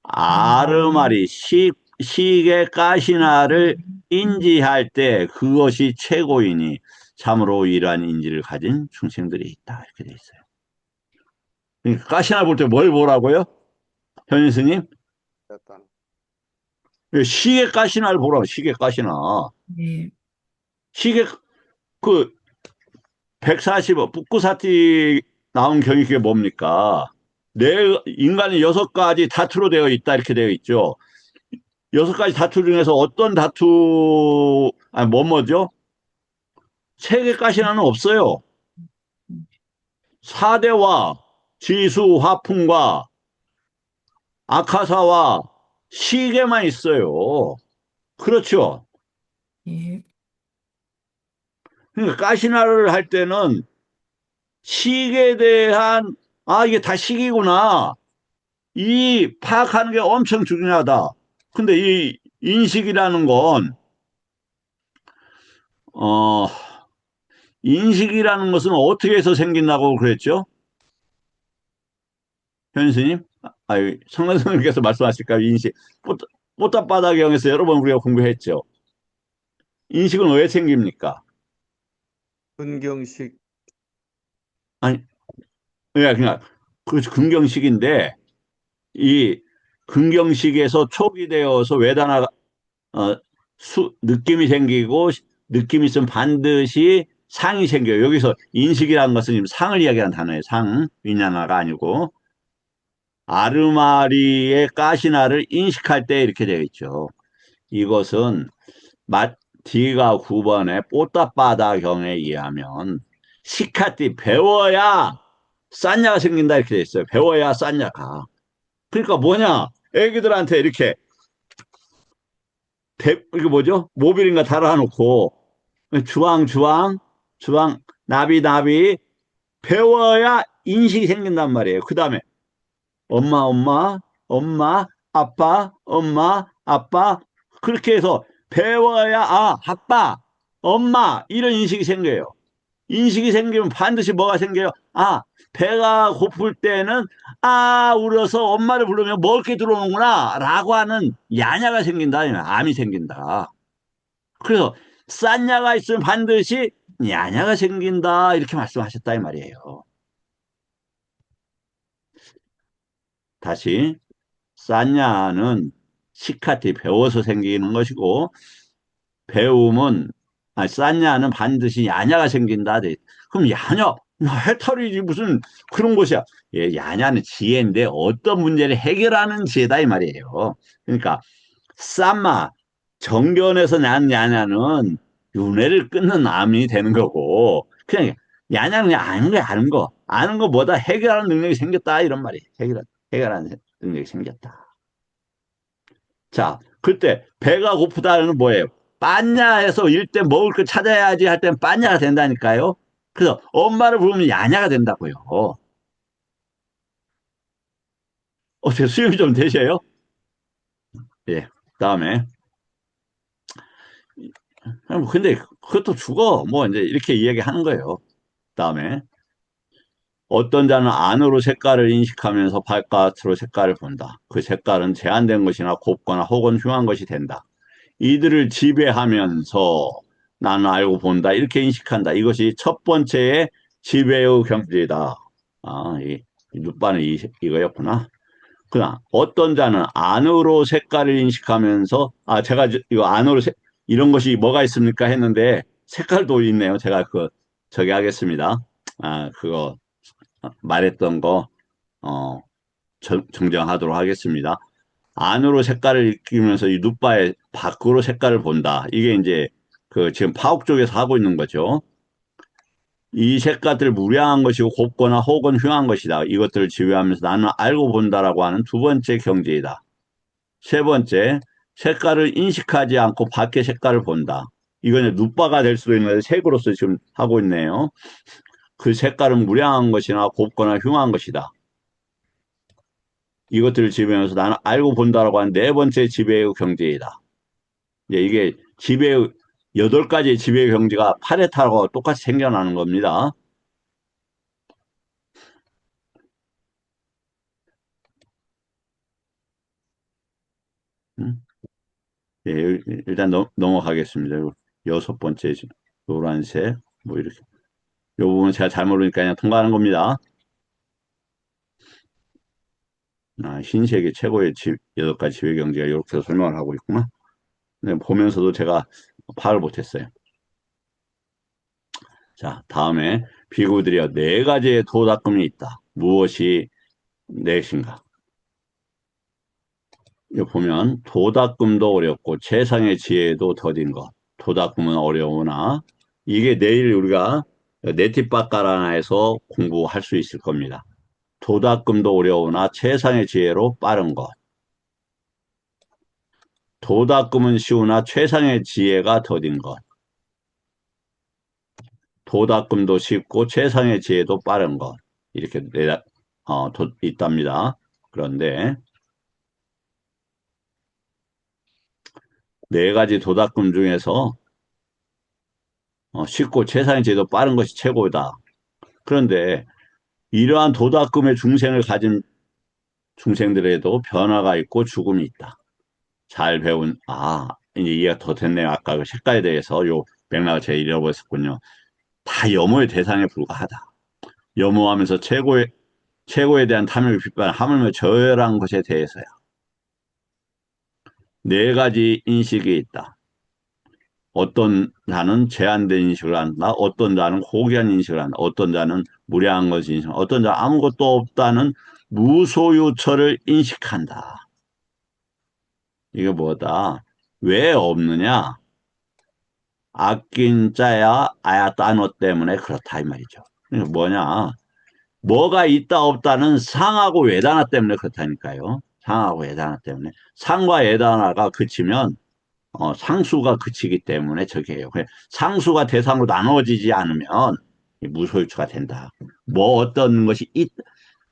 아르마리 식의 가시나를 인지할 때 그것이 최고이니 참으로 이러한 인지를 가진 중생들이 있다. 이렇게 돼 있어요. 그러니까 가시나 볼 때 뭘 보라고요? 현인 스님? 시계 가시나를 보라고, 시계 가시나. 네. 시계, 그, 145, 북구사티 나온 경이 그게 뭡니까? 인간이 6가지 다투로 되어 있다, 이렇게 되어 있죠. 6가지 다투 중에서 어떤 다투, 뭐죠? 세계 가시나는 없어요. 사대와 지수, 화풍과 아카사와 시계만 있어요. 그렇죠. 예. 그러니까 가시나를 할 때는 식에 대한 이게 다 식이구나. 이 파악하는 게 엄청 중요하다. 근데 이 인식이라는 건 어, 인식이라는 것은 어떻게 해서 생긴다고 그랬죠? 현스님? 성관 선생님께서 말씀하실까요? 인식. 뽀따바닥경에서 여러 번 우리가 공부했죠. 인식은 왜 생깁니까? 근경식. 아니, 그냥 그 근경식인데 이 근경식에서 촉이 되어서 외단화 어, 느낌이 생기고 느낌이 있으면 반드시 상이 생겨요. 여기서 인식이라는 것은 지금 상을 이야기하는 단어예요. 상, 위냐나가 아니고 아르마리의 가시나를 인식할 때 이렇게 되어 있죠. 이것은 D가 9번의 뽀따빠다경에 의하면 시카띠 배워야 싼냐가 생긴다 이렇게 돼 있어요. 배워야 싼냐가. 그러니까 뭐냐? 애기들한테 이렇게 이게 뭐죠? 모빌인가 달아놓고 주황, 나비 배워야 인식이 생긴단 말이에요. 그 다음에 엄마, 아빠 그렇게 해서 배워야 아빠, 엄마 이런 인식이 생겨요. 인식이 생기면 반드시 뭐가 생겨요? 배가 고플 때는 울어서 엄마를 부르면 먹을 게 들어오는구나 라고 하는 야냐가 생긴다, 암이 생긴다. 그래서 싼냐가 있으면 반드시 야냐가 생긴다 이렇게 말씀하셨다 이 말이에요. 다시 싼야는 시카티 배워서 생기는 것이고 배움은 싼야는 반드시 야냐가 생긴다. 그럼 야냐 해탈이지 무슨 그런 것이야. 예, 야냐는 지혜인데 어떤 문제를 해결하는 지혜다 이 말이에요. 그러니까 쌈마 정견에서 난 야냐는 윤회를 끊는 암이 되는 거고 그냥 야냐는 그냥 아는 거야 아는 거 뭐다 해결하는 능력이 생겼다 이런 말이에요. 해결하는 능력이 생겼다. 자, 그때 배가 고프다는 뭐예요? 빠냐에서 일때 먹을 거 찾아야지 할 땐 빠냐가 된다니까요. 그래서 엄마를 부르면 야냐가 된다고요. 어떻게 수용이 좀 되셔요? 예. 다음에 근데 그것도 죽어. 뭐 이제 이렇게 이야기하는 거예요. 다음에 어떤 자는 안으로 색깔을 인식하면서 바깥으로 색깔을 본다. 그 색깔은 제한된 것이나 곱거나 혹은 흉한 것이 된다. 이들을 지배하면서 나는 알고 본다. 이렇게 인식한다. 이것이 첫 번째의 지배의 경지다. 이 룻바는 이거였구나. 그러나 어떤 자는 안으로 색깔을 인식하면서 제가 이거 안으로 이런 것이 뭐가 있습니까 했는데 색깔도 있네요. 제가 저기 하겠습니다. 그거 말했던 거 정정하도록 하겠습니다. 안으로 색깔을 익히면서 이 룻바의 밖으로 색깔을 본다. 이게 이제 지금 파옥 쪽에서 하고 있는 거죠. 이 색깔들 무량한 것이고 곱거나 혹은 흉한 것이다. 이것들을 지배하면서 나는 알고 본다라고 하는 두 번째 경지이다. 세 번째, 색깔을 인식하지 않고 밖의 색깔을 본다. 이거는 룻바가 될 수도 있는데 색으로서 지금 하고 있네요. 그 색깔은 무량한 것이나 곱거나 흉한 것이다. 이것들을 지배하면서 나는 알고 본다라고 하는 네 번째 지배의 경지이다. 이게 지배의 8가지 지배의 경지가 파레타하고 똑같이 생겨나는 겁니다. 음? 예, 일단 넘어가겠습니다. 6번째 노란색 뭐 이렇게 이 부분 제가 잘 모르니까 그냥 통과하는 겁니다. 흰색이 최고의 8가지 지배 경지가 이렇게 설명을 하고 있구나. 근데 보면서도 제가 파악을 못했어요. 자, 다음에 비구들이여 4가지의 도닦음이 있다. 무엇이 넷인가? 여기 보면 도닦음도 어렵고 최상의 지혜도 더딘 것. 도닦음은 어려우나 이게 내일 우리가 네티바까라나에서 공부할 수 있을 겁니다. 도닦음도 어려우나 최상의 지혜로 빠른 것. 도닦음은 쉬우나 최상의 지혜가 더딘 것. 도닦음도 쉽고 최상의 지혜도 빠른 것. 이렇게 있답니다. 그런데 4가지 도닦음 중에서 쉽고 최상의 지혜도 빠른 것이 최고다. 그런데 이러한 도닦음의 중생을 가진 중생들에도 변화가 있고 죽음이 있다. 잘 배운, 이제 이해가 더 됐네요. 아까 그 색깔에 대해서 요 맥락을 제가 잃어버렸군요. 다 염호의 대상에 불과하다. 염호하면서 최고에 대한 탐욕이 빗발, 하물며 저열한 것에 대해서야. 4가지 인식이 있다. 어떤 자는 제한된 인식을 한다. 어떤 자는 고귀한 인식을 한다. 어떤 자는 무례한 것을 인식한다. 어떤 자는 아무것도 없다는 무소유처를 인식한다. 이게 뭐다? 왜 없느냐? 아낀 자야 아야 따노 때문에 그렇다 이 말이죠. 이게 뭐냐? 뭐가 있다 없다는 상하고 외단화 때문에 그렇다니까요. 상하고 외단화 때문에. 상과 외단화가 그치면 상수가 그치기 때문에 저게 해요. 상수가 대상으로 나눠지지 않으면 무소유처가 된다. 뭐 어떤 것이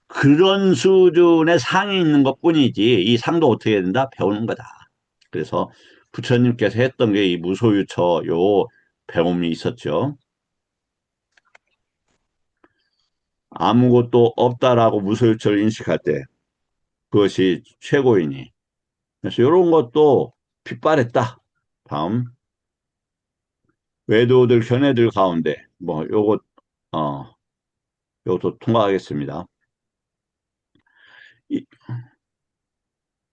그런 수준의 상이 있는 것뿐이지 이 상도 어떻게 된다? 배우는 거다. 그래서 부처님께서 했던 게 이 무소유처 요 배움이 있었죠. 아무것도 없다라고 무소유처를 인식할 때 그것이 최고이니. 그래서 이런 것도 빗발했다. 다음 외도들 견해들 가운데 뭐 요것 요것도 통과하겠습니다. 이,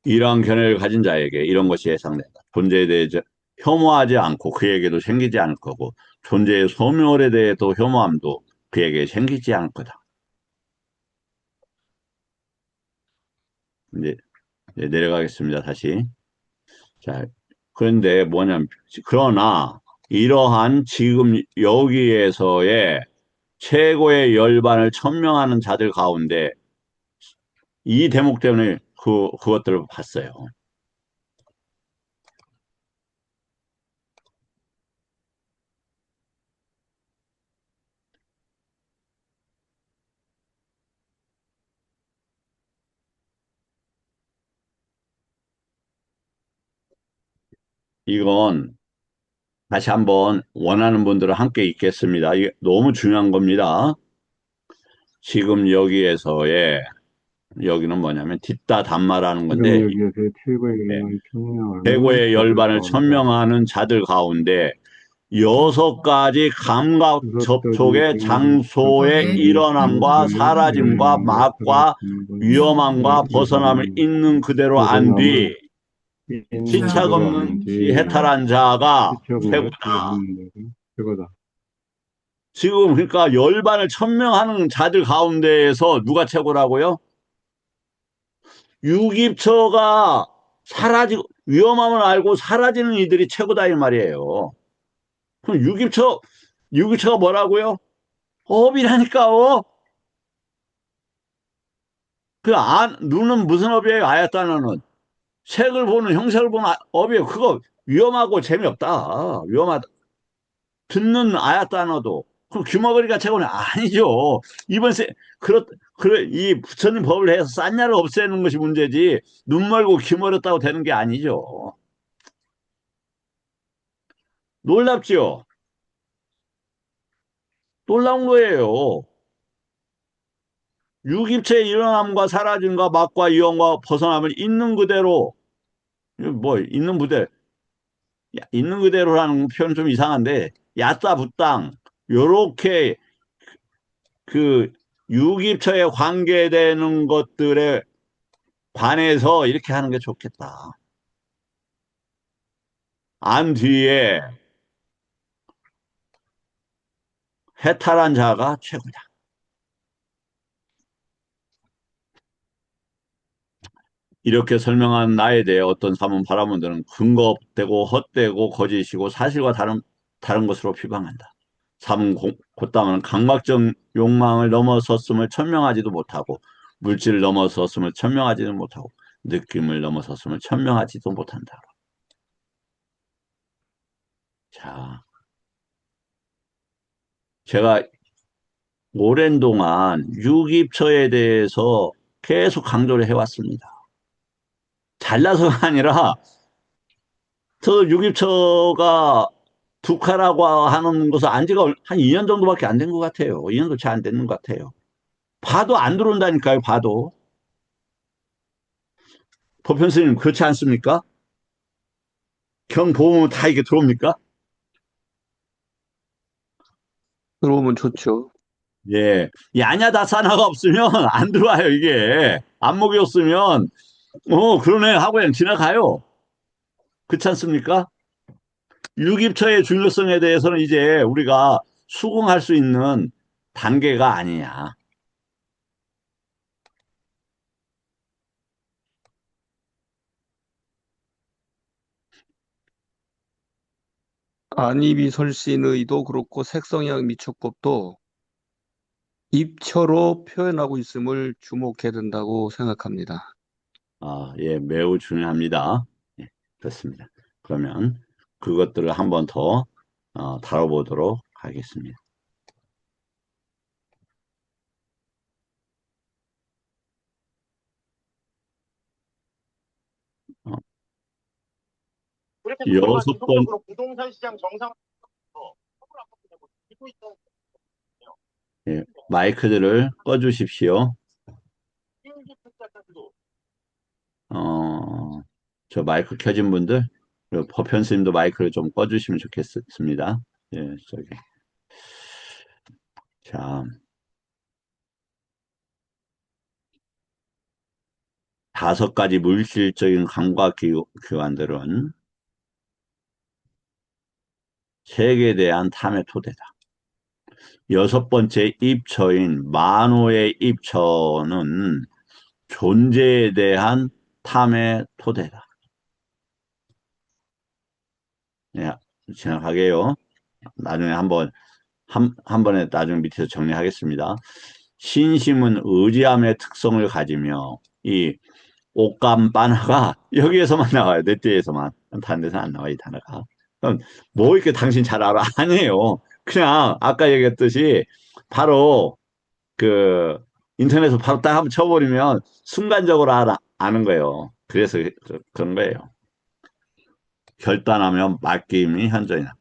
이러한 견해를 가진 자에게 이런 것이 예상된다. 존재에 대해 혐오하지 않고 그에게도 생기지 않을 거고 존재의 소멸에 대해도 혐오함도 그에게 생기지 않을 거다. 이제, 이제 내려가겠습니다. 다시. 자, 그런데 뭐냐면 그러나 이러한 지금 여기에서의 최고의 열반을 천명하는 자들 가운데 이 대목 때문에 그것들을 봤어요. 이건 다시 한번 원하는 분들은 함께 읽겠습니다. 이게 너무 중요한 겁니다. 지금 여기는 뭐냐면 뒷다 단마라는 지금 건데 여기에서 최고의 예, 영광을 평명하는 최고의 자들 열반을 가운데 천명하는 자들 가운데 6가지 감각 여섯 가지 접촉의 장소의 저의 감각적인 일어남과 장소에 사라짐과 일어남과 막과 위험과 위험함과 벗어남을 사라짐과 있는 그대로 안 벗어남을 뒤 있는 시착 그대로 없는 안 시작없는 시 뒤 해탈한 자가 시청을 최고다. 해탈하는 자가 최고다. 지금 그러니까 열반을 천명하는 자들 가운데에서 누가 최고라고요? 유기처가 사라지고 위험함을 알고 사라지는 이들이 최고다 이 말이에요. 그럼 유기처가 뭐라고요? 업이라니까. 눈은 무슨 업이에요? 아야따나는 색을 보는 형색을 보는 업이에요. 그거 위험하고 재미없다. 위험하다. 듣는 아야따나도 그럼 귀머거리가 최고는 아니죠. 이번 세 그래 이 부처님 법을 해서 싼냐를 없애는 것이 문제지 눈 멀고 귀 멀었다고 되는 게 아니죠. 놀랍지요? 놀라운 거예요. 유기체의 일어남과 사라짐과 막과 이용과 벗어남을 있는 그대로 뭐 있는 그대로라는 표현 좀 이상한데 야따 부땅 요렇게 그 유기처에 관계되는 것들에 관해서 이렇게 하는 게 좋겠다. 안 뒤에 해탈한 자가 최고다. 이렇게 설명한 나에 대해 어떤 사문 바라문들은 근거 없되고 헛되고 거짓이고 사실과 다른 것으로 비방한다. 사문 곧다만 강박적 욕망을 넘어섰음을 천명하지도 못하고 물질을 넘어섰음을 천명하지도 못하고 느낌을 넘어섰음을 천명하지도 못한다. 자, 제가 오랜 동안 유기처에 대해서 계속 강조를 해왔습니다. 잘나서가 아니라 저 유기처가 북한라고 하는 것은 안 지가 한 2년 정도밖에 안 된 것 같아요. 2년도 채 안 되는 것 같아요. 봐도 안 들어온다니까요. 봐도. 법현 스님 그렇지 않습니까? 경 보면 다 이게 들어옵니까? 들어오면 좋죠. 예. 야냐다사나가 없으면 안 들어와요, 이게. 안목이 없으면, 그러네 하고 그냥 지나가요. 그렇지 않습니까? 유기처의 중요성에 대해서는 이제 우리가 수긍할 수 있는 단계가 아니냐. 안이비설신의도 그렇고 색성약 미촉법도 입처로 표현하고 있음을 주목해야 된다고 생각합니다. 예, 매우 중요합니다. 예, 그렇습니다. 그러면 그것들을 한번 더 다뤄보도록 하겠습니다. 어, 그렇게 해서 우리가 여섯 번, 지속적으로 부동산 시장 정상화에서 서울 아파트 되고 있고 있다는 거예요. 예, 마이크들을 꺼주십시오. 비행기 투자자들도 저 마이크 켜진 분들, 그리고 법현 스님도 마이크를 좀 꺼주시면 좋겠습니다. 예, 자, 5가지 물질적인 감각기관들은 색에 대한 탐의 토대다. 6번째 입처인 만호의 입처는 존재에 대한 탐의 토대다. 네, 지나가게요. 나중에 한 번에 나중에 밑에서 정리하겠습니다. 신심은 의지함의 특성을 가지며 이 옷감 바나가 여기에서만 나와요. 넷째에서만. 다른 데서 안 나와, 이 단어가. 그럼 뭐 이렇게 당신 잘 알아? 아니에요. 그냥 아까 얘기했듯이 바로 그 인터넷에서 바로 딱 한번 쳐버리면 순간적으로 아는 거예요. 그래서 그런 거예요. 결단하면 맡김이 현저이다.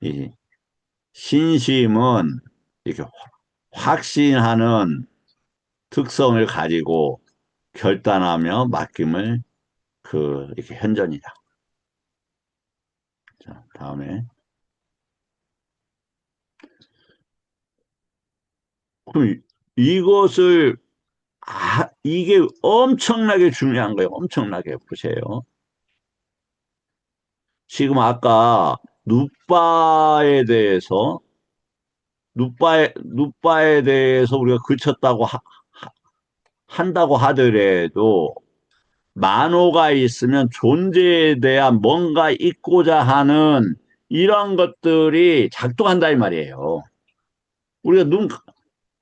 이 신심은 이렇게 확신하는 특성을 가지고 결단하며 맡김을 이렇게 현전이다. 자, 다음에. 그럼 이것을, 이게 엄청나게 중요한 거예요. 엄청나게. 보세요. 지금 아까 누빠에 대해서 우리가 그쳤다고 한다고 하더라도 만호가 있으면 존재에 대한 뭔가 있고자 하는 이런 것들이 작동한다 이 말이에요. 우리가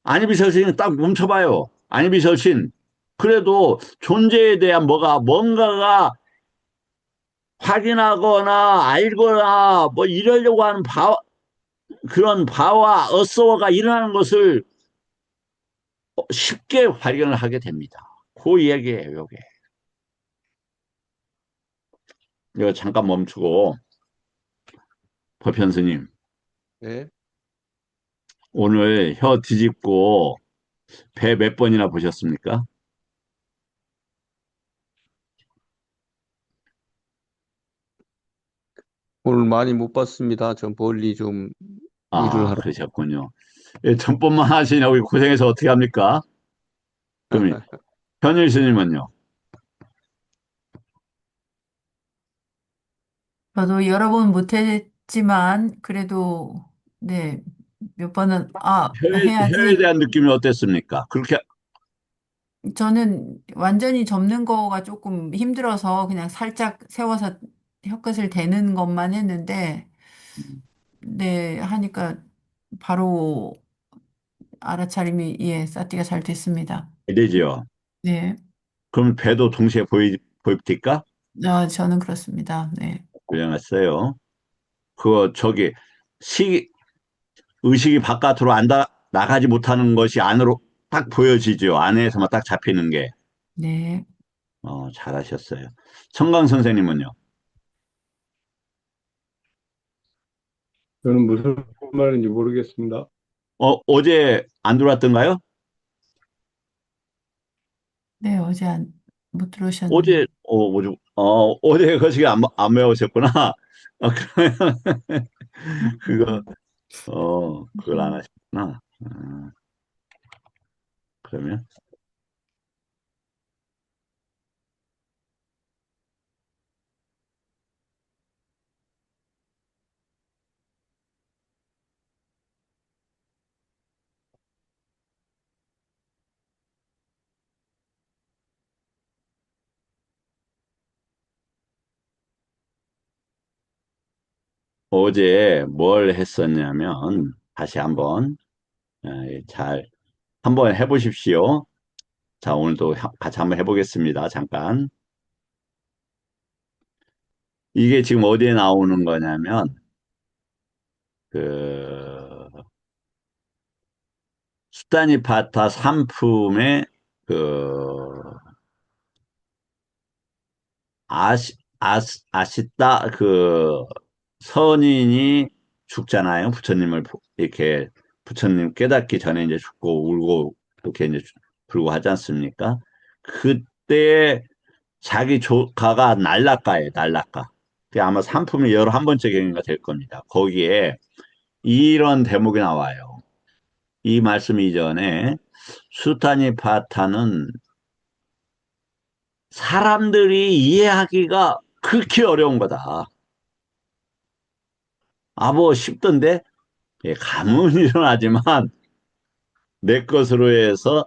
안이비설신이 딱 멈춰봐요. 안이비설신. 그래도 존재에 대한 뭔가가 확인하거나 알거나 뭐 이러려고 하는 그런 바와 어서가 일어나는 것을 쉽게 발견을 하게 됩니다. 그 이야기예요, 요게. 이거 잠깐 멈추고, 법현 스님, 네. 오늘 혀 뒤집고 배 몇 번이나 보셨습니까? 오늘 많이 못 봤습니다. 저 멀리 좀 일을 하러. 그러셨군요. 예, 전법만 하시냐고 고생해서 어떻게 합니까? 그럼 현일 스님은요? 저도 여러 번 못했지만 그래도 네, 몇 번은 혀에 해야지. 대한 느낌이 어땠습니까? 그렇게, 저는 완전히 접는 거가 조금 힘들어서 그냥 살짝 세워서 혀끝을 대는 것만 했는데 네, 하니까 바로 알아차림이 예, 싸티가 잘 됐습니다. 되죠. 네. 그럼 배도 동시에 보입니까? 저는 그렇습니다. 네. 훌륭했어요. 저기, 시, 의식이 바깥으로 나가지 못하는 것이 안으로 딱 보여지죠. 안에서만 딱 잡히는 게. 네. 잘하셨어요. 청강 선생님은요? 저는 무슨 말인지 모르겠습니다. 어제 안 들어왔던가요? 네, 어제 못 들어오셨는데. 어제, 어제 거시기 안 외우셨구나. 그러면, 그거, 그걸 안 하셨구나. 그러면, 어제 뭘 했었냐면, 다시 한번, 한번 해보십시오. 자, 오늘도 같이 한번 해보겠습니다. 잠깐. 이게 지금 어디에 나오는 거냐면, 그, 수다니파타 삼품의 그, 아시다, 선인이 죽잖아요. 부처님을 이렇게, 부처님 깨닫기 전에 이제 죽고 울고, 이렇게 이제 불고 하지 않습니까? 그때 자기 조카가 날라가예요, 날라가. 그게 아마 삼품의 11번째 경인가 될 겁니다. 거기에 이런 대목이 나와요. 이 말씀 이전에 수타니파타는 사람들이 이해하기가 극히 어려운 거다. 뭐 쉽던데? 예, 감은 일어나지만 내 것으로 해서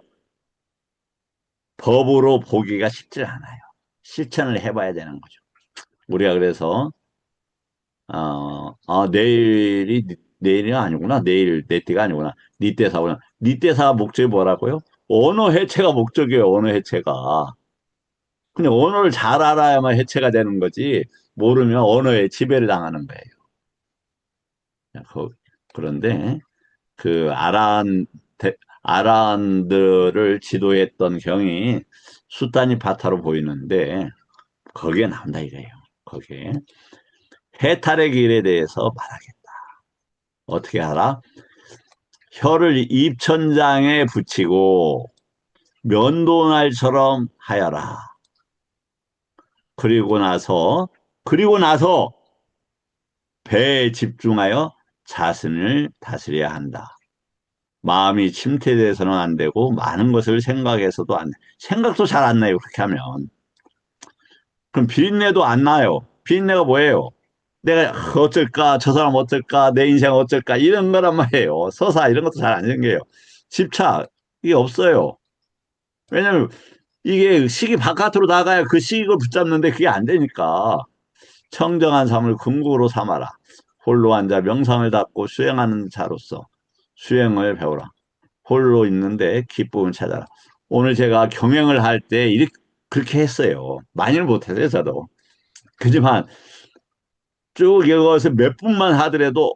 법으로 보기가 쉽지 않아요. 실천을 해봐야 되는 거죠. 우리가 그래서 내일이 아니구나. 내일 내 띠가 아니구나. 니 떼사구나. 니 떼사 목적이 뭐라고요? 언어 해체가 목적이에요. 언어 해체가. 근데 언어를 잘 알아야만 해체가 되는 거지. 모르면 언어에 지배를 당하는 거예요. 그런데 그 아란들을 지도했던 경이 수단이 바타로 보이는데 거기에 나온다 이거예요. 거기에 해탈의 길에 대해서 말하겠다. 어떻게 하라? 혀를 입천장에 붙이고 면도날처럼 하여라. 그리고 나서 배에 집중하여 자신을 다스려야 한다. 마음이 침체돼서는 안 되고 많은 것을 생각해서도 안 돼. 생각도 잘 안 나요. 그렇게 하면. 그럼 비린내도 안 나요. 비린내가 뭐예요? 내가 어쩔까? 저 사람 어쩔까? 내 인생 어쩔까? 이런 거란 말이에요. 서사 이런 것도 잘 안 생겨요. 집착 이게 없어요. 왜냐면 이게 식이 바깥으로 나가야 그 식을 붙잡는데 그게 안 되니까. 청정한 삶을 궁극으로 삼아라. 홀로 앉아 명상을 닫고 수행하는 자로서 수행을 배우라. 홀로 있는데 기쁨을 찾아라. 오늘 제가 경영을 할 때 이렇게 그렇게 했어요. 많이는 못했어요, 저도. 그지만 쭉 이어서 몇 분만 하더라도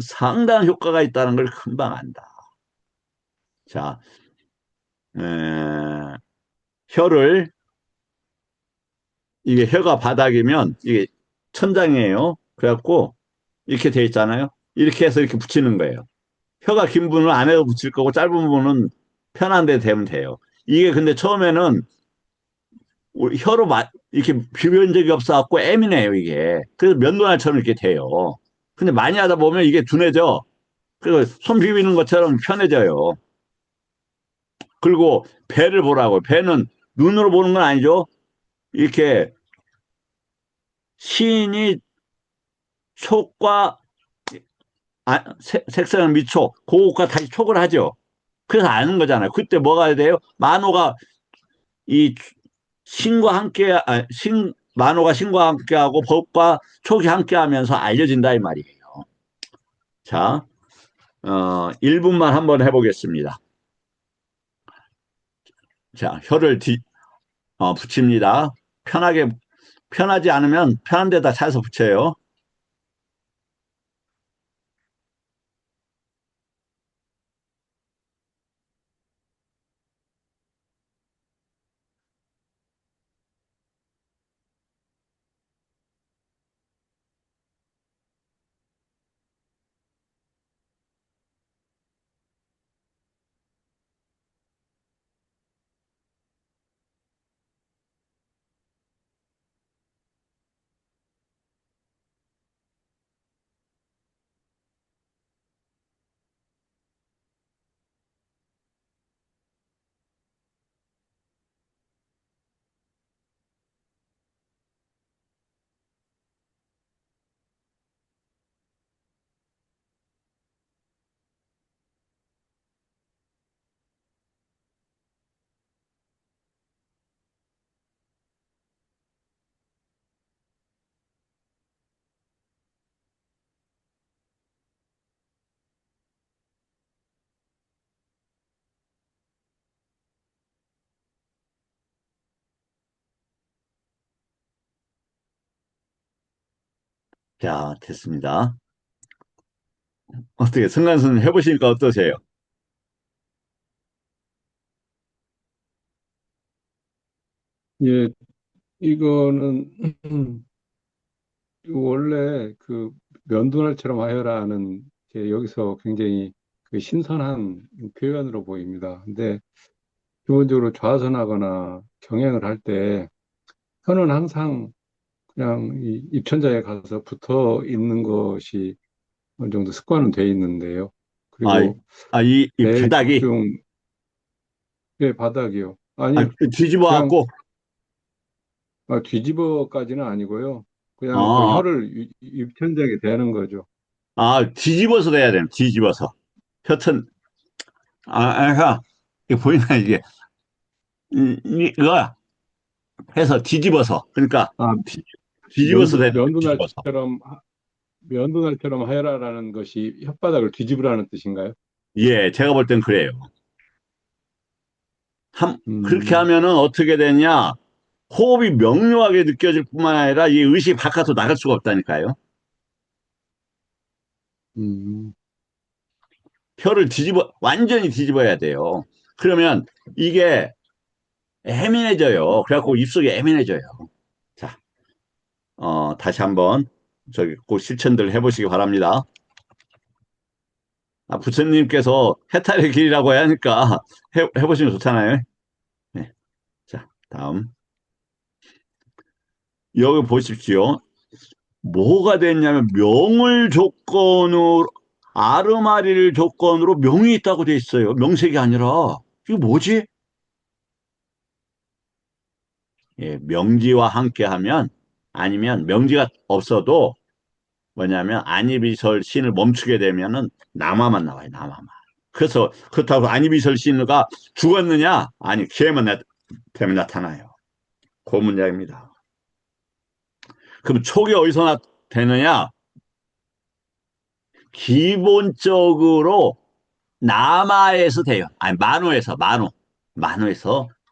상당한 효과가 있다는 걸 금방 안다. 자, 에, 혀를 이게 혀가 바닥이면 이게 천장이에요. 그래갖고 이렇게 돼 있잖아요. 이렇게 해서 이렇게 붙이는 거예요. 혀가 긴 분은 안에도 붙일 거고 짧은 분은 편한 데 대면 돼요. 이게 근데 처음에는 혀로 이렇게 비벼본 적이 없어갖고 애매해요, 이게. 그래서 면도날처럼 이렇게 돼요. 근데 많이 하다 보면 이게 둔해져. 그리고 손 비비는 것처럼 편해져요. 그리고 배를 보라고. 배는 눈으로 보는 건 아니죠. 이렇게 시인이 촉과 색상을 미촉, 그것과 다시 촉을 하죠. 그래서 아는 거잖아요. 그때 뭐가 돼요? 이 신과 함께, 만호가 신과 함께하고 법과 촉이 함께하면서 알려진다 이 말이에요. 자, 1분만 한번 해보겠습니다. 자, 혀를 붙입니다. 편하지 않으면 편한 데다 차서 붙여요. 자, 됐습니다. 어떻게 승관 선생님 해보시니까 어떠세요? 예, 이거는 원래 그 면도날처럼 하여라는 게 여기서 굉장히 그 신선한 표현으로 보입니다. 근데 기본적으로 좌선하거나 경행을 할 때 혀는 항상 그냥 이 입천장에 가서 붙어 있는 것이 어느 정도 습관은 돼 있는데요. 아, 그리고 이 배에 바닥이, 집중, 예, 바닥이요. 아니, 뒤집어 그냥 갖고, 뒤집어까지는 아니고요. 그냥 그 아, 혀를 입천장에 대는 거죠. 뒤집어서 돼야 돼요. 뒤집어서. 혀튼, 이게 보이나, 이게. 이거 해서 뒤집어서. 그러니까, 아, 뒤, 뒤집어서 돼야 돼요. 뒤집어서. 면도날처럼 하여라라는 것이 혓바닥을 뒤집으라는 뜻인가요? 예, 제가 볼 땐 그래요. 그렇게 음, 하면은 어떻게 되냐? 호흡이 명료하게 느껴질 뿐만 아니라 이 의식이 바깥으로 나갈 수가 없다니까요. 음, 혀를 완전히 뒤집어야 돼요. 그러면 이게 애매해져요. 그래갖고 입속이 애매해져요. 자, 다시 한번 저기 꼭 실천들 해보시기 바랍니다. 부처님께서 해탈의 길이라고 하니까 해보시면 좋잖아요. 네. 자, 다음. 여기 보십시오. 뭐가 됐냐면 명을 조건으로 아르마리를 조건으로 명이 있다고 돼 있어요. 명색이 아니라 이거 뭐지? 예, 명지와 함께하면 아니면 명지가 없어도 뭐냐면 안이비설 신을 멈추게 되면은 남아만 나와요. 남아만. 그래서 그렇다고 안이비설 신가 죽었느냐? 아니 기회만 되면 나타나요. 그 문장입니다. 그럼 촉이 어디서 되느냐? 기본적으로 남아에서 돼요. 아니 만호에서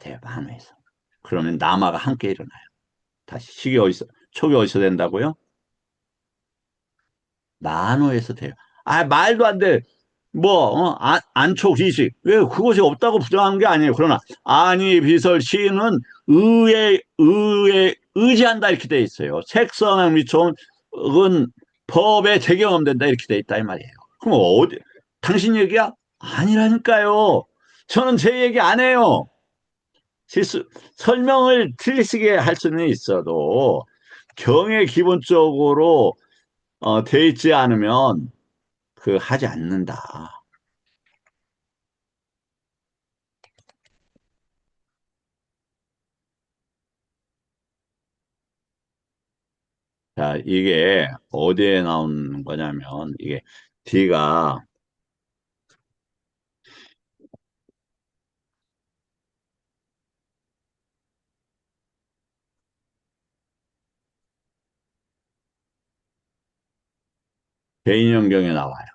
돼요. 만호에서. 그러면 남아가 함께 일어나요. 다시 촉이 어디서 된다고요? 만호에서 돼요. 말도 안 돼. 안촉 이식. 왜 그것이 없다고 부정하는 게 아니에요. 그러나 아니 비설 시는 의지한다 이렇게 돼 있어요. 색성한 미촉은 법에 적용된다 이렇게 돼 있다 이 말이에요. 그럼 당신 얘기야? 아니라니까요. 저는 제 얘기 안 해요. 설명을 틀리시게 할 수는 있어도 경에 기본적으로 돼 있지 않으면 하지 않는다. 자, 이게 어디에 나오는 거냐면 이게 D가 개인연경에 나와요.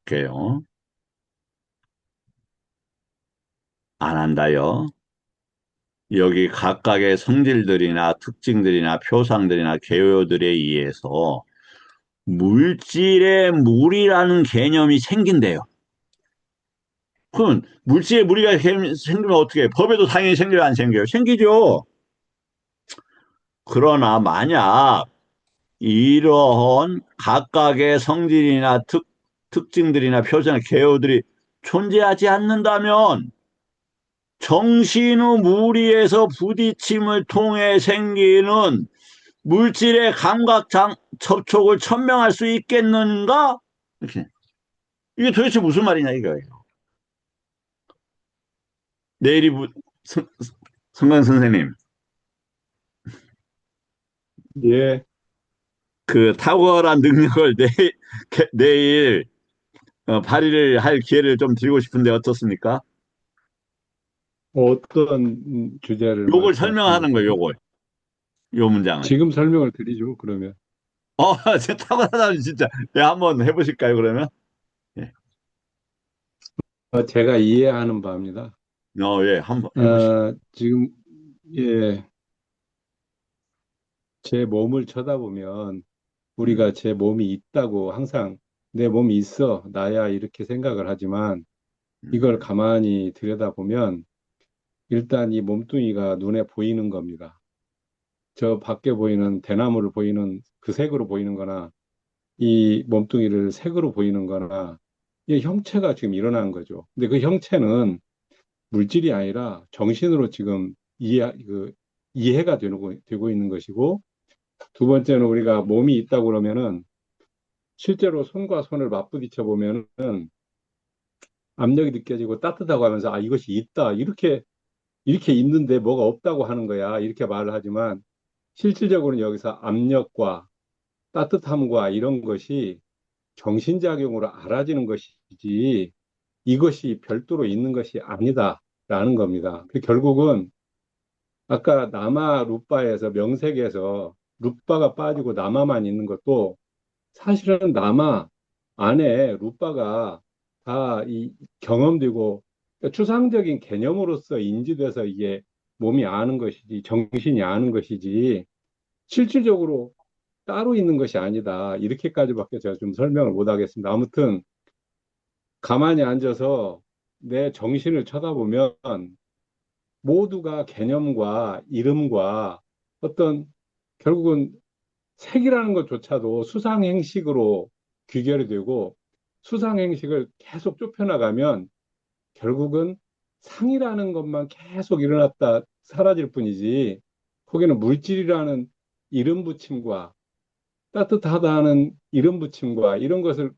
볼게요. 안 한다요. 여기 각각의 성질들이나 특징들이나 표상들이나 개요들에 의해서 물질의 물이라는 개념이 생긴대요. 그럼 물질의 무리가 생기면 어떻게 해요? 법에도 당연히 생겨요, 안 생겨요? 생기죠. 그러나 만약 이러한 각각의 성질이나 특징들이나 표정, 개요들이 존재하지 않는다면 정신의 무리에서 부딪힘을 통해 생기는 물질의 감각 접촉을 천명할 수 있겠는가? 이렇게. 이게 도대체 무슨 말이냐 이거예요. 내일이 성강 선생님, 예, 그 탁월한 능력을 내일 발휘를 할 기회를 좀 드리고 싶은데 어떻습니까? 어떤 주제를 요걸 말씀하시는 설명하는 거예요, 거죠? 요걸. 요 문장을. 지금 설명을 드리죠, 그러면. 진짜 탁월하다, 진짜. 네, 한번 해보실까요, 그러면? 예. 제가 이해하는 바입니다. 예, 한번 해보시죠. 지금, 예, 제 몸을 쳐다보면 우리가 제 몸이 있다고 항상 내 몸이 있어, 나야 이렇게 생각을 하지만 이걸 음, 가만히 들여다보면 일단 이 몸뚱이가 눈에 보이는 겁니다. 저 밖에 보이는 대나무를 보이는 그 색으로 보이는 거나 이 몸뚱이를 색으로 보이는 거나 이 형체가 지금 일어난 거죠. 근데 그 형체는 물질이 아니라 정신으로 지금 이해가 되고 있는 것이고 두 번째는 우리가 몸이 있다고 그러면은 실제로 손과 손을 맞부딪혀 보면은 압력이 느껴지고 따뜻하고 하면서 이것이 있다. 이렇게 있는데 뭐가 없다고 하는 거야. 이렇게 말을 하지만 실질적으로는 여기서 압력과 따뜻함과 이런 것이 정신작용으로 알아지는 것이지 이것이 별도로 있는 것이 아니다라는 겁니다. 결국은 아까 남아 루빠에서 명색에서 루빠가 빠지고 남아만 있는 것도 사실은 남아 안에 루빠가 다 이 경험되고 그러니까 추상적인 개념으로서 인지돼서 이게 몸이 아는 것이지 정신이 아는 것이지 실질적으로 따로 있는 것이 아니다. 이렇게까지밖에 제가 좀 설명을 못 하겠습니다. 아무튼 가만히 앉아서 내 정신을 쳐다보면 모두가 개념과 이름과 어떤 결국은 색이라는 것조차도 수상행식으로 귀결이 되고 수상행식을 계속 좁혀나가면 결국은 상이라는 것만 계속 일어났다 사라질 뿐이지 거기는 물질이라는 이름 붙임과 따뜻하다는 이름 붙임과 이런 것을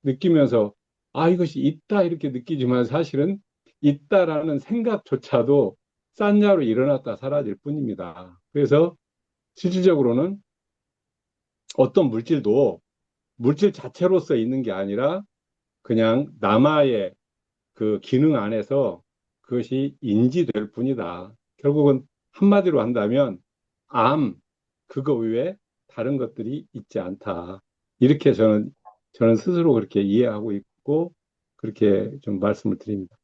느끼면서 아, 이것이 있다 이렇게 느끼지만 사실은 있다라는 생각조차도 싼야로 일어났다 사라질 뿐입니다. 그래서 실질적으로는 어떤 물질도 물질 자체로서 있는 게 아니라 그냥 남아의 그 기능 안에서 그것이 인지될 뿐이다. 결국은 한마디로 한다면 암, 그거 외에 다른 것들이 있지 않다. 이렇게 저는 스스로 그렇게 이해하고 있고 그렇게 좀 말씀을 드립니다.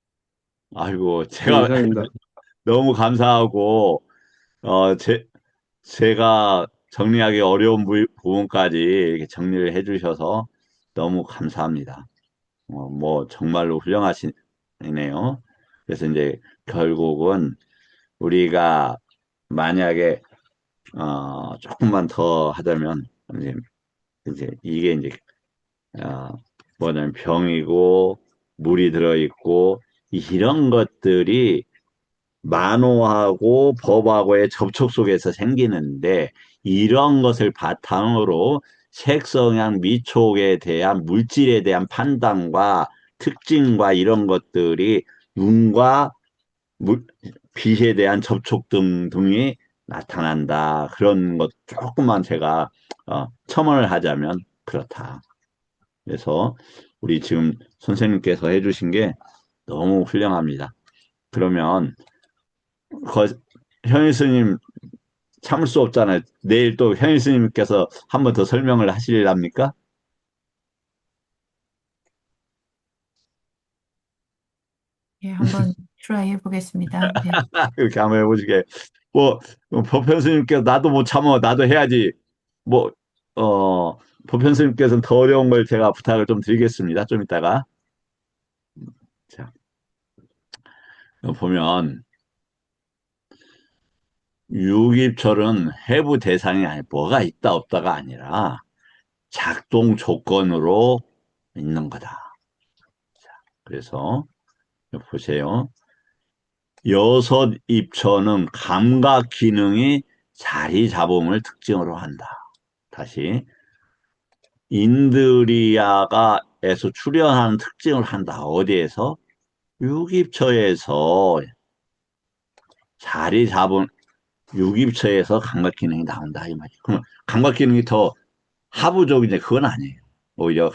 아이고, 네, 제가 이상입니다. 너무 감사하고, 제가 정리하기 어려운 부분까지 이렇게 정리를 해주셔서 너무 감사합니다. 뭐, 정말로 훌륭하시네요. 그래서 이제 결국은 우리가 만약에, 조금만 더 하자면, 이제 이게 이제, 어, 뭐냐면 병이고, 물이 들어있고, 이런 것들이 만호하고 법하고의 접촉 속에서 생기는데 이런 것을 바탕으로 색성향 미촉에 대한 물질에 대한 판단과 특징과 이런 것들이 눈과 물, 빛에 대한 접촉 등이 나타난다. 그런 것 조금만 제가 첨언을 하자면 그렇다. 그래서 우리 지금 선생님께서 해주신 게 너무 훌륭합니다. 그러면 거, 현일 스님 참을 수 없잖아요. 내일 또 현일 스님께서 한 번 더 설명을 하실랍니까? 예, 한번 트라이 해보겠습니다. 네. 이렇게 한번 해보시게. 뭐, 법현 스님께서 나도 못 참어. 나도 해야지. 뭐, 법현 스님께서는 더 어려운 걸 제가 부탁을 좀 드리겠습니다. 좀 이따가. 자, 보면, 유깁철은 해부 대상이 아니, 뭐가 있다 없다가 아니라 작동 조건으로 있는 거다. 그래서, 보세요. 여섯 입처는 감각 기능이 자리 잡음을 특징으로 한다. 다시 인드리아가에서 출현하는 특징을 한다. 어디에서? 육입처에서 자리 잡은 육입처에서 감각 기능이 나온다 이 말이에요. 그럼 감각 기능이 더 하부적인데 그건 아니에요. 오히려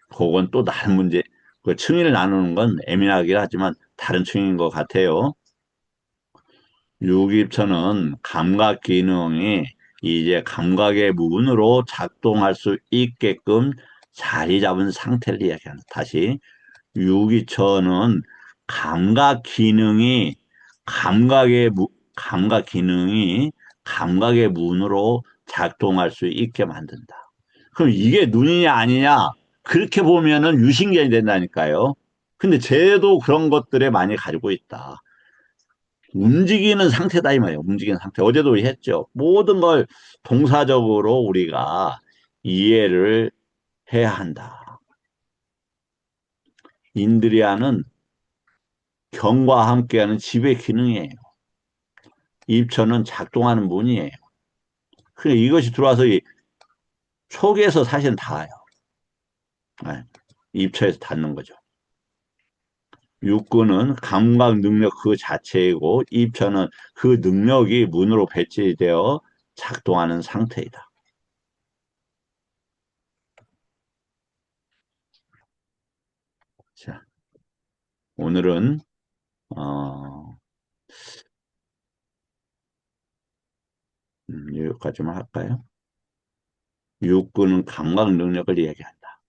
그건 또 다른 문제. 그 층위를 나누는 건 애매하긴 하지만 다른 층인 것 같아요. 유깁처는 감각 기능이 이제 감각의 문으로 작동할 수 있게끔 자리 잡은 상태를 이야기한다. 다시 유기처는 감각 기능이 감각 기능이 감각의 문으로 작동할 수 있게 만든다. 그럼 이게 눈이냐 아니냐? 그렇게 보면은 유신견이 된다니까요. 근데 쟤도 그런 것들에 많이 가지고 있다. 움직이는 상태다 이 말이에요. 움직이는 상태. 어제도 했죠. 모든 걸 동사적으로 우리가 이해를 해야 한다. 인드리아는 경과 함께하는 지배 기능이에요. 입처는 작동하는 문이에요. 그래 이것이 들어와서 이 속에서 사실은 닿아요. 네. 입처에서 닿는 거죠. 육구는 감각 능력 그 자체이고 입처는 그 능력이 문으로 배치되어 작동하는 상태이다. 자, 오늘은 여기까지만 할까요? 육군은 감각 능력을 이야기한다.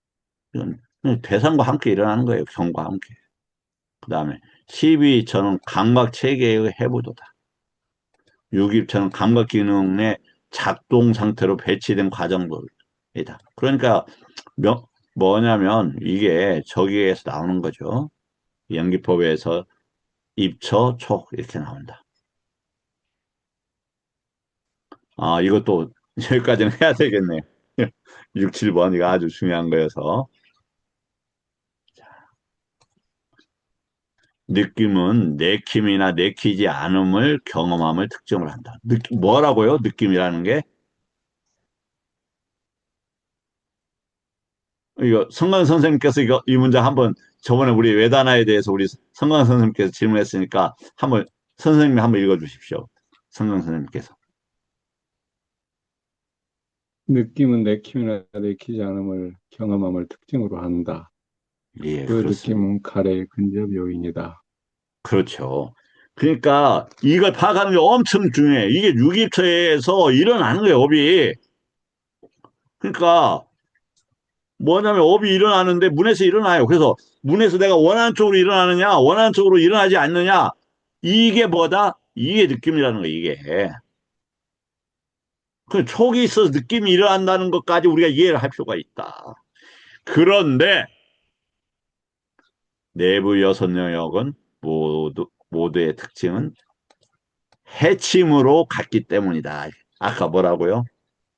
이건 대상과 함께 일어나는 거예요. 경과 함께. 그 다음에 12. 저는 감각 체계의 해부도다. 6. 저는 감각 기능의 작동 상태로 배치된 과정들이다. 그러니까 뭐냐면 이게 저기에서 나오는 거죠. 연기법에서 입처, 촉 이렇게 나온다. 아, 이것도 여기까지는 해야 되겠네요. 6, 7번 이거 아주 중요한 거여서. 느낌은 내킴이나 내키지 않음을 경험함을 특정을 한다. 뭐라고요? 느낌이라는 게? 이거 성강 선생님께서 이 문장 한번 저번에 우리 외단화에 대해서 우리 성강 선생님께서 질문했으니까 선생님이 한번 읽어주십시오. 성강 선생님께서. 느낌은 내킴이나 내키지 않음을 경험함을 특징으로 한다. 예, 그 그렇습니다. 느낌은 가래의 근접 요인이다. 그렇죠. 그러니까 이걸 파악하는 게 엄청 중요해. 이게 유기체에서 일어나는 거예요, 업이. 그러니까 뭐냐면 업이 일어나는데 문에서 일어나요. 그래서 문에서 내가 원하는 쪽으로 일어나느냐, 원하는 쪽으로 일어나지 않느냐, 이게 뭐다? 이게 느낌이라는 거야, 이게. 그 촉이 있어서 느낌이 일어난다는 것까지 우리가 이해를 할 필요가 있다. 그런데 내부 여섯 영역은 모두의 특징은 해침으로 갔기 때문이다. 아까 뭐라고요?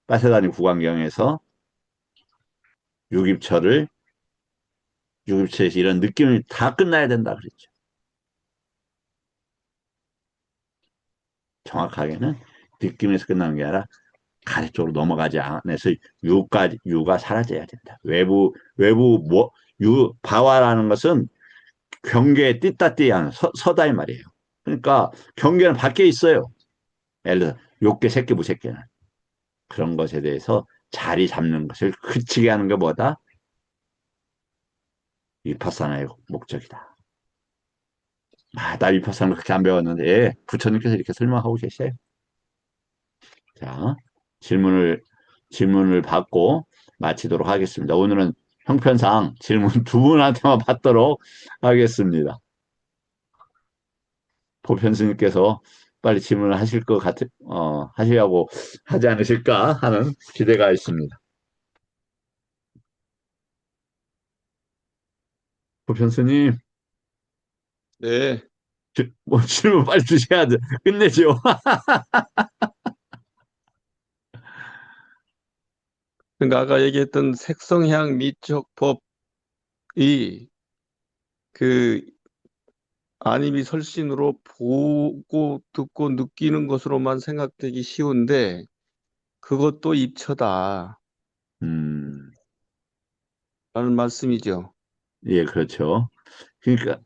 빠세다니 구강경에서 유깁철에서 이런 느낌이 다 끝나야 된다 그랬죠. 정확하게는 느낌에서 끝나는 게 아니라 가래 쪽으로 넘어가지 않아서 유가 사라져야 된다. 바와라는 것은 경계에 띠따띠한 서다 이 말이에요. 그러니까 경계는 밖에 있어요. 예를 들어 욕계, 새끼, 무새끼는. 그런 것에 대해서 자리 잡는 것을 그치게 하는 게 뭐다? 위파사나의 목적이다. 나 위파사나 그렇게 안 배웠는데 부처님께서 이렇게 설명하고 계세요. 자, 질문을 받고 마치도록 하겠습니다. 오늘은 형편상 질문 두 분한테만 받도록 하겠습니다. 보편 스님께서 빨리 질문을 하실 것 하시려고 하지 않으실까 하는 기대가 있습니다. 보편 스님, 네. 질문 빨리 주셔야 돼. 끝내죠. 그러니까 아까 얘기했던 색성향 미적법이 그 안입이 설신으로 보고 듣고 느끼는 것으로만 생각되기 쉬운데 그것도 입처다 음, 라는 말씀이죠. 예, 그렇죠. 그러니까,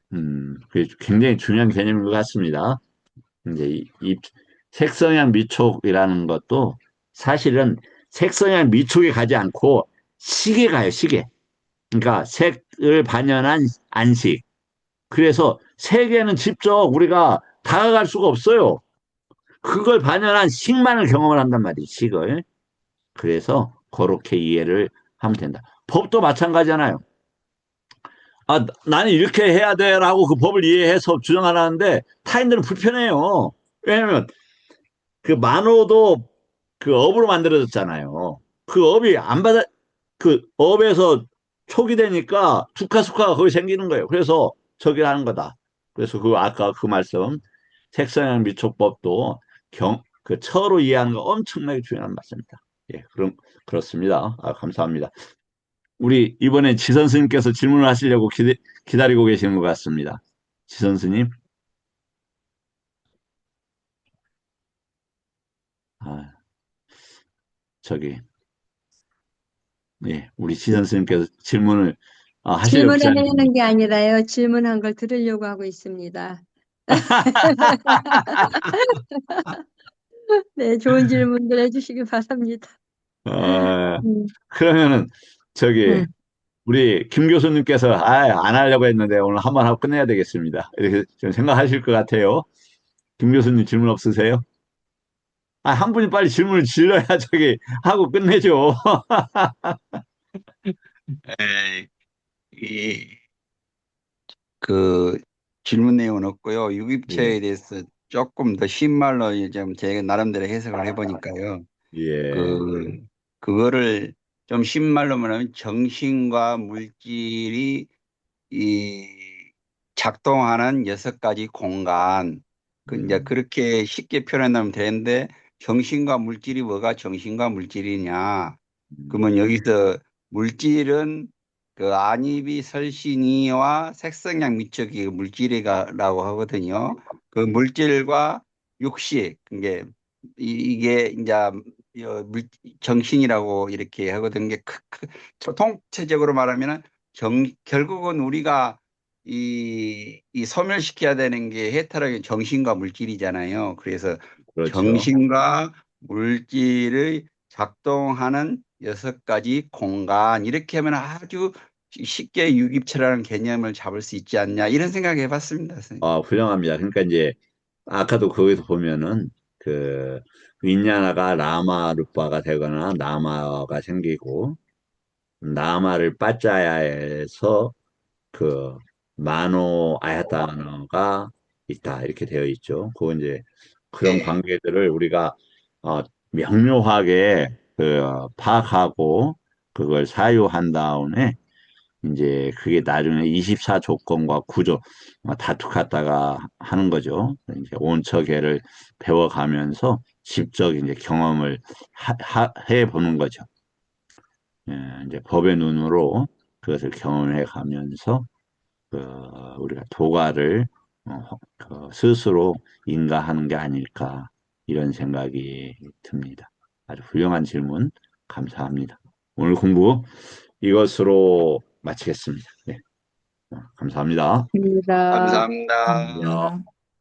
그게 굉장히 중요한 개념인 것 같습니다. 이제 이 색성향 미촉이라는 것도 사실은 색성향 미촉에 가지 않고 식에 가요, 식에. 그러니까 색을 반영한 안식. 그래서 색에는 직접 우리가 다가갈 수가 없어요. 그걸 반영한 식만을 경험을 한단 말이에요, 식을. 그래서 그렇게 이해를 하면 된다. 법도 마찬가지잖아요. 나는 이렇게 해야 돼라고 그 법을 이해해서 주장하는데 타인들은 불편해요. 왜냐면 그 만호도 그 업으로 만들어졌잖아요. 그 업이 안 받아, 그 업에서 촉이 되니까 두카수카가 거기 생기는 거예요. 그래서 저기 하는 거다. 그래서 아까 그 말씀, 색성향 미촉법도 그 처로 이해하는 거 엄청나게 중요한 말씀입니다. 예, 그렇습니다. 감사합니다. 우리 이번에 지선 스님께서 질문을 하시려고 기다리고 계시는 것 같습니다. 지선 스님. 우리 지선 스님께서 질문을 하시려고 질문하려는 게 아니라요. 질문한 걸 들으려고 하고 있습니다. 네, 좋은 질문들 해주시기 바랍니다. 어, 음, 그러면은 저기 음. 우리 김 교수님께서 안 하려고 했는데 오늘 한번 하고 끝내야 되겠습니다. 이렇게 좀 생각하실 것 같아요. 김 교수님 질문 없으세요? 한 분이 빨리 질문을 질러야 저기 하고 끝내죠. 에, 이, 그 질문 내용은 없고요. 예, 유기체에 대해서 조금 더 쉬운 말로 이제 제가 나름대로 해석을 해보니까요. 예, 그, 그거를 좀 쉬운 말로 말하면 정신과 물질이 이 작동하는 6가지 공간. 이제 음, 그렇게 쉽게 표현하면 되는데 정신과 물질이 뭐가 정신과 물질이냐? 음, 그러면 여기서 물질은 그 안입이 설신이와 색성양 미적이 물질이라고 하거든요. 그 물질과 육식, 이게 이제 정신이라고 이렇게 하거든요. 통체적으로 말하면은 결국은 우리가 이 소멸시켜야 되는 게 해탈하기 정신과 물질이잖아요. 그래서 그렇죠. 정신과 물질의 작동하는 6가지 공간, 이렇게 하면 아주 쉽게 유기체라는 개념을 잡을 수 있지 않냐, 이런 생각 해봤습니다, 선생님. 훌륭합니다. 그러니까 이제 아까도 거기서 보면은 그 윈야나가 라마 루파가 되거나 나마가 생기고 나마를 빠짜야에서 그 마노 아야타나가 있다 이렇게 되어 있죠. 그건 이제 그런 예. 관계들을 우리가 명료하게 파악하고 그걸 사유한 다음에 이제 그게 나중에 24 조건과 구조 다투갔다가 하는 거죠. 이제 온처계를 배워가면서 직접 이제 경험을 해보는 거죠. 이제 법의 눈으로 그것을 경험해 가면서 그 우리가 도가를 스스로 인가하는 게 아닐까 이런 생각이 듭니다. 아주 훌륭한 질문 감사합니다. 오늘 공부 이것으로 마치겠습니다. 네, 감사합니다. 입니다. 감사합니다. 안녕. 감사합니다.